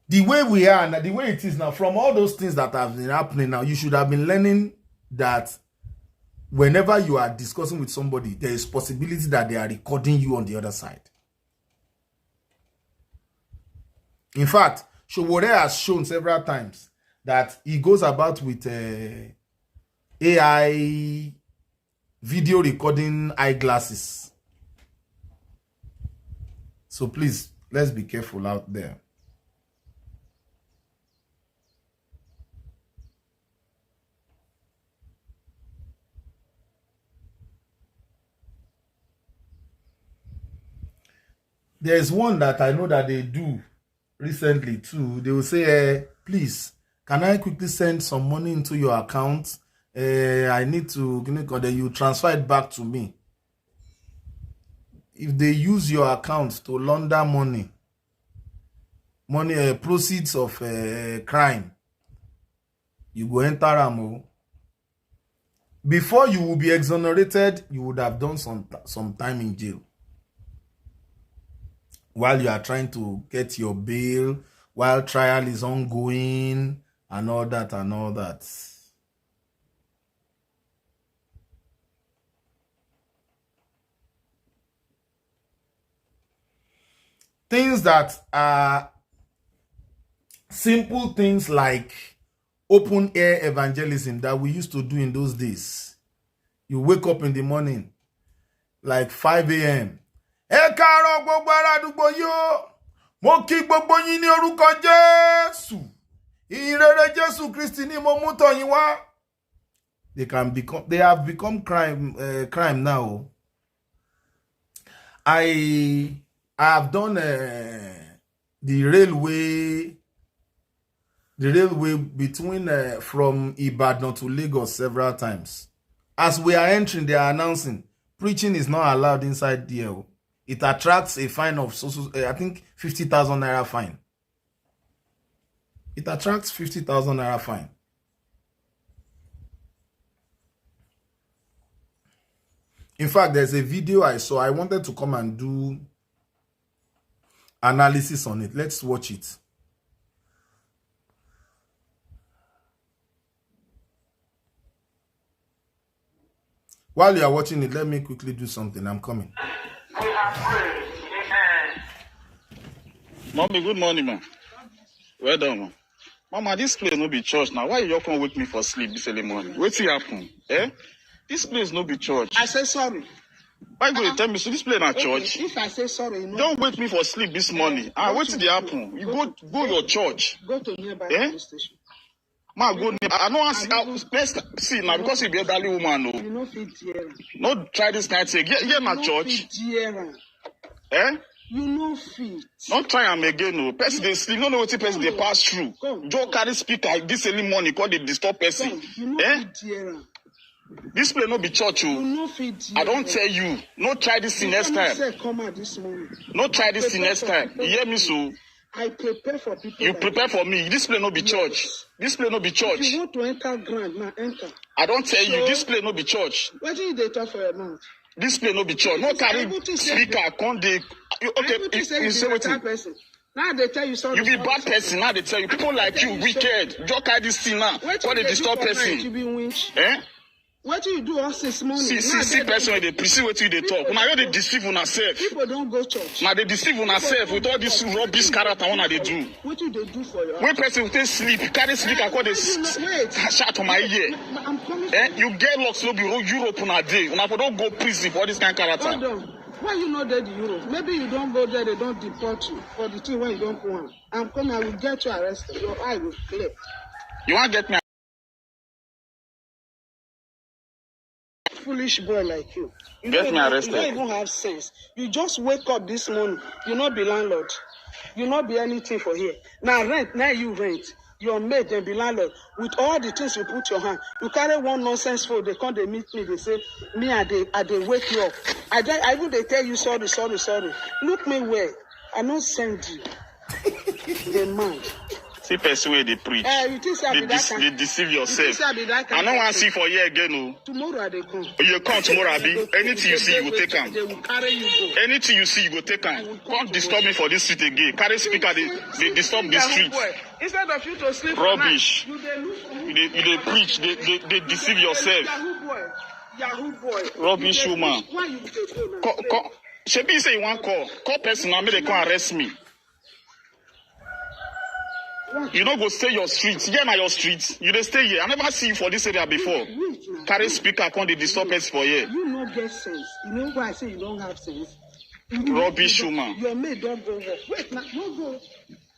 The way we are now, the way it is now, from all those things that have been happening now, you should have been learning that whenever you are discussing with somebody, there is possibility that they are recording you on the other side. In fact, Showore has shown several times that he goes about with AI video recording eyeglasses. So please, let's be careful out there. There's one that I know that they do recently too. They will say, please, can I quickly send some money into your account? I need to, then you transfer it back to me. If they use your account to launder money, proceeds of crime, you go enter Ramo. Before you will be exonerated, you would have done some time in jail. While you are trying to get your bail, while trial is ongoing, and all that and all that. Things that are simple things like open air evangelism that we used to do in those days. You wake up in the morning, like 5 a.m. Ẹ káàárọ̀ gbogbo ará àdúgbò yó. Mo kí gbogbo yín ní orúkọ Jésù. Ìrere Jésù Kristi ni mo mú tọ̀ yín wá. They have become crime now. I have done the railway between from Ibadan to Lagos several times. As we are entering, they are announcing preaching is not allowed inside there. It attracts a fine of I think 50,000 naira fine. It attracts 50,000 naira fine. In fact, there's a video I saw. I wanted to come and do analysis on it. Let's watch it. While you are watching it, let me quickly do something. I'm coming. We have prayed. Amen. Mommy, good morning, man. Well done, man. Mama, this place no be church now. Why you come wake me for sleep this early morning? What's happen? Eh? This place no be church. I say sorry. Why you go tell me, so this play na church? If I say sorry, you know, Don't wake me for sleep this morning. Wait till they happen. You go your church. go to nearby Eh? police station. Ma go. I know. Let's see now because you be elderly woman. No, You know fit hear. no try this kind of thing. Yeah, na You church. fit hear. Eh? You know fit. Don't try am again. No, person they sleep. No know what person they pass through. Come. Joe carry speaker this early morning. Call they disturb person. Come. You know Eh? fit hear. This play no be church. You Oh. know fit hear. I don't tell you. No try this thing next time. Say come out this morning. No try this thing next time. You hear me so? I prepare for people. You like prepare for me. This play no be church. This play no be If church. you want to enter ground, now enter. I don't tell you. So- This play no be church. What do you dey talk for your mouth? This play no be church. No carry Everything say- speaker. Come dey. Okay, Everything say you say you be wetin? bad person. Now they tell you sorry. You be bad person. Now they tell you people like you wicked. Just carry this thing now. What What they disturb You person? be winch. Eh? What do you do all since morning? See person wey dey see wetin you dey talk. Una you dey deceive una self. People don't go church. Na dey deceive una self with all this rubbish character una dey do. What do they do for you? When person take sleep, carry speaker come dey Wait. shout on my ear. I'm coming. Eh? You get locks no be Europe una dey. Una for don go prison for all this kind of Hold character. on. Why you not there to Europe? Maybe you don't go there, they don't deport you for the thing when you don't go on. I'm coming, I will get you arrested. Your eye will clear. You wan get me? Foolish boy like you. You Get don't me even- arrested. You don't even have sense. You just wake up this morning. You not be landlord. You not be anything for here. Now rent, now you rent. Your mate then be landlord. With all the things you put your hand, you carry one nonsense phone. They come, they meet me. They say, me, I they wake you up. I even they tell you sorry. Look me where. I not send you. The man. See person wey dey preach. You think say I be that kind? They deceive You yourself. think say I be that I kind? no wan see for here again o. Tomorrow I dey come. You come tomorrow abi. Anything you see you go take am. They will carry you go. Anything you see you go take am. Come disturb me for this street again. Carry speaker they disturb the street. Instead of you to sleep Rubbish. for night, you dey look for who- You dey preach. They deceive yourself. Yahoo boy. Rubbish You dey woman. preach. Why you dey go now? Shebi you say you wan call person now make they come arrest me. You no go stay your street. Here na your street. You dey stay here. I never see you for this area before. Wait now. Carry speaker come dey disturb person for here. You no get sense. You know why I say you don't have sense? Rubbish woman. Your mate don't go work. Wait now, no go.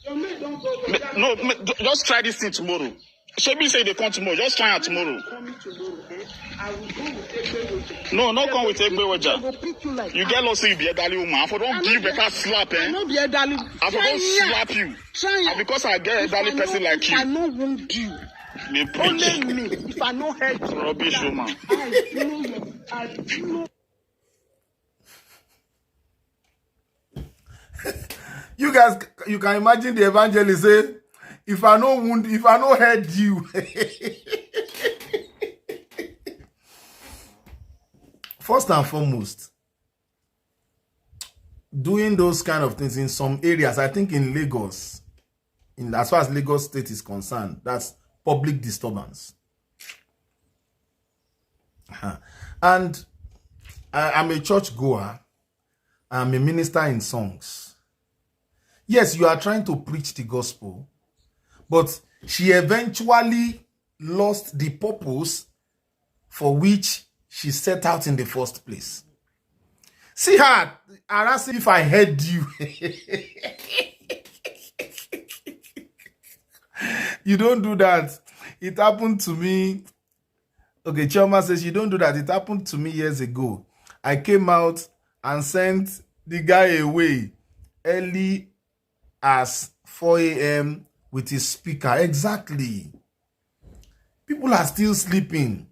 Your mate don't go work. No, just try this thing tomorrow. Shebi say they come tomorrow. Just try it tomorrow. Coming tomorrow, eh? I will go with Egbe. No, no come with I Egbeweja. go pick you like You get lost say you be elderly woman. I for don't give better slap, I eh? know be elderly. I for don't slap you. Try And because I get elderly person like If I you, no wound you, they only preach. me. If I no hurt you, Rubbish woman. I know. You guys, you can imagine the evangelist say, if I no heard you. First and foremost, doing those kind of things in some areas, I think in Lagos, as far as Lagos state is concerned, that's public disturbance. And I'm a church goer. I'm a minister in songs. Yes, you are trying to preach the gospel, but she eventually lost the purpose for which she set out in the first place. See her harassing if I heard you. You don't do that. It happened to me. Okay, Chioma says, you don't do that. It happened to me years ago. I came out and sent the guy away early as 4 a.m. with his speaker. Exactly. People are still sleeping.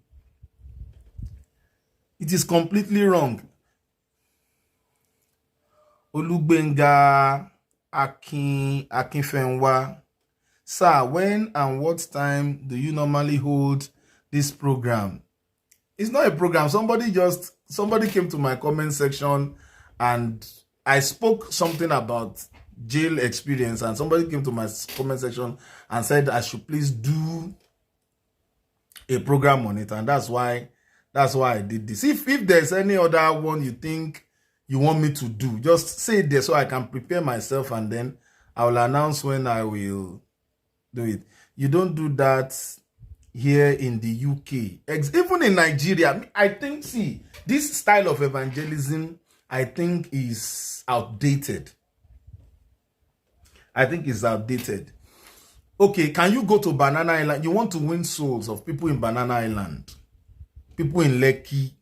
It is completely wrong. Olugbenga Akinfenwa. Sir, when and what time do you normally hold this program? It's not a program. Somebody came to my comment section and I spoke something about jail experience, and somebody came to my comment section and said I should please do a program on it, and that's why I did this. If there's any other one you think you want me to do, just say it there so I can prepare myself, and then I will announce when I will do it. You don't do that. here in the UK, even in Nigeria. I think, see, this style of evangelism, I think, is outdated. I think it's outdated. Okay, can you go to Banana Island? You want to win souls of people in Banana Island, people in Lekki,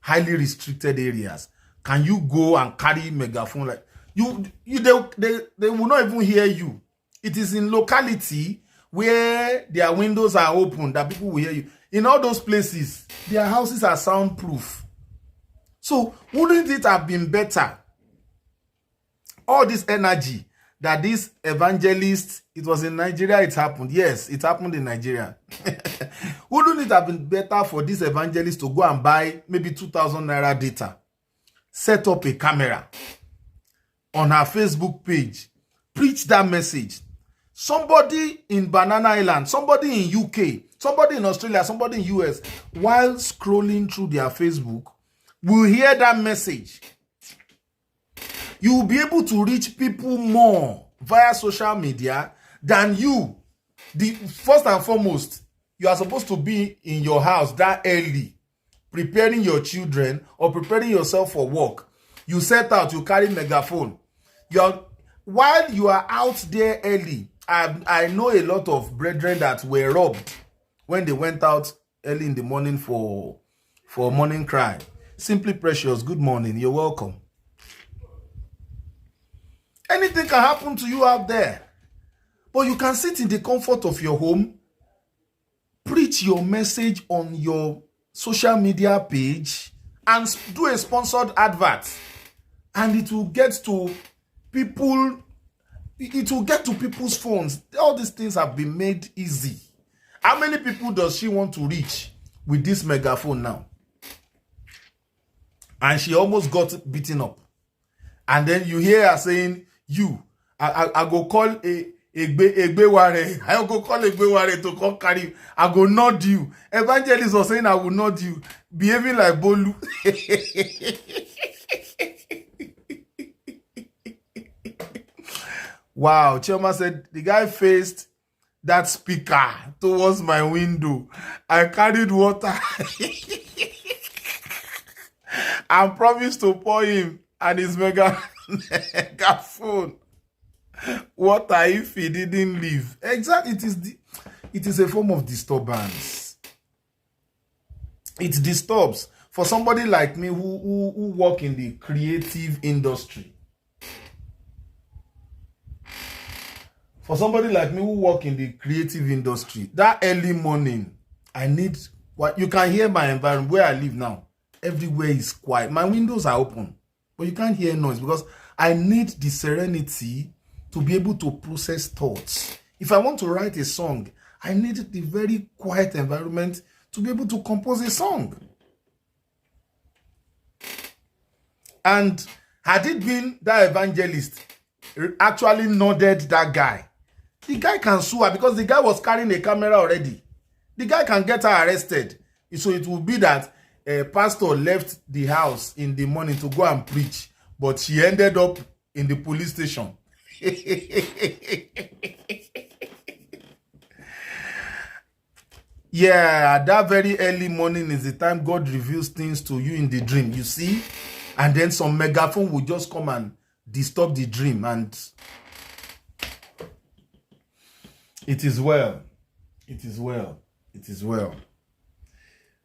highly restricted areas. Can you go and carry megaphone like they will not even hear you. It is in locality where their windows are open that people will hear you. In all those places, their houses are soundproof. So wouldn't it have been better? All this energy that this evangelist, it was in Nigeria it happened. Yes, it happened in Nigeria. Wouldn't it have been better for this evangelist to go and buy maybe 2,000 naira data, set up a camera on her Facebook page, preach that message? Somebody in Banana Island, somebody in UK, somebody in Australia, somebody in US, while scrolling through their Facebook, will hear that message. You will be able to reach people more via social media than you. First and foremost, you are supposed to be in your house that early, preparing your children or preparing yourself for work. You set out, you carry megaphone. While you are out there early, I know a lot of brethren that were robbed when they went out early in the morning for morning cry. Simply Precious, good morning. You're welcome. Anything can happen to you out there. But you can sit in the comfort of your home, preach your message on your social media page, and do a sponsored advert. And it will get to people. It will get to people's phones. All these things have been made easy. How many people does she want to reach with this megaphone now? And she almost got beaten up. And then you hear her saying, I go call Egbeware. I go call Egbeware to come carry you. I go nod you. Evangelist was saying I will nod you. Behaving like Bolu. Wow, Chioma said, the guy faced that speaker towards my window. I carried water and promised to pour him and his megaphone water if he didn't leave. Exactly, it is a form of disturbance. It disturbs. For somebody like me who work in the creative industry, that early morning, I need what you can hear my environment where I live now. Everywhere is quiet. My windows are open, but you can't hear noise because I need the serenity to be able to process thoughts. If I want to write a song, I need the very quiet environment to be able to compose a song. And had it been that evangelist actually nodded that guy, the guy can sue her because the guy was carrying a camera already. The guy can get her arrested. So it will be that a pastor left the house in the morning to go and preach, but she ended up in the police station. Yeah, that very early morning is the time God reveals things to you in the dream, you see? And then some megaphone will just come and disturb the dream, and it is well. It is well. It is well.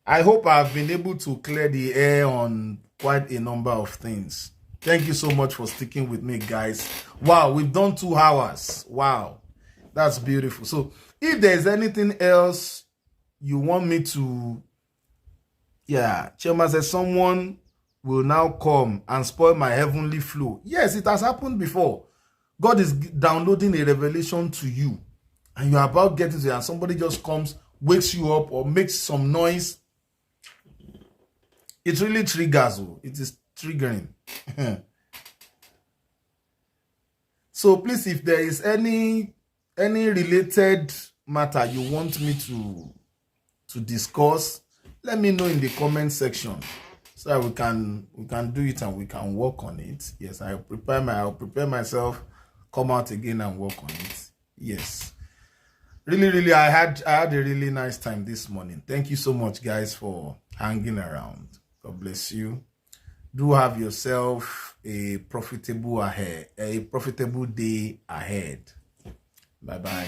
I hope I've been able to clear the air on quite a number of things. Thank you so much for sticking with me, guys. Wow, we've done 2 hours. Wow, that's beautiful. So if there's anything else you want me to... Yeah, Chema says someone will now come and spoil my heavenly flow. Yes, it has happened before. God is downloading a revelation to you, and you're about getting to it, and somebody just comes, wakes you up, or makes some noise. It really triggers you. It is triggering. So please, if there is any related matter you want me to discuss, let me know in the comment section so that we can do it and we can work on it. Yes, I'll prepare myself, come out again and work on it. Yes. Really, I had a really nice time this morning. Thank you so much, guys, for hanging around. God bless you. Do have yourself a profitable day ahead. Bye-bye.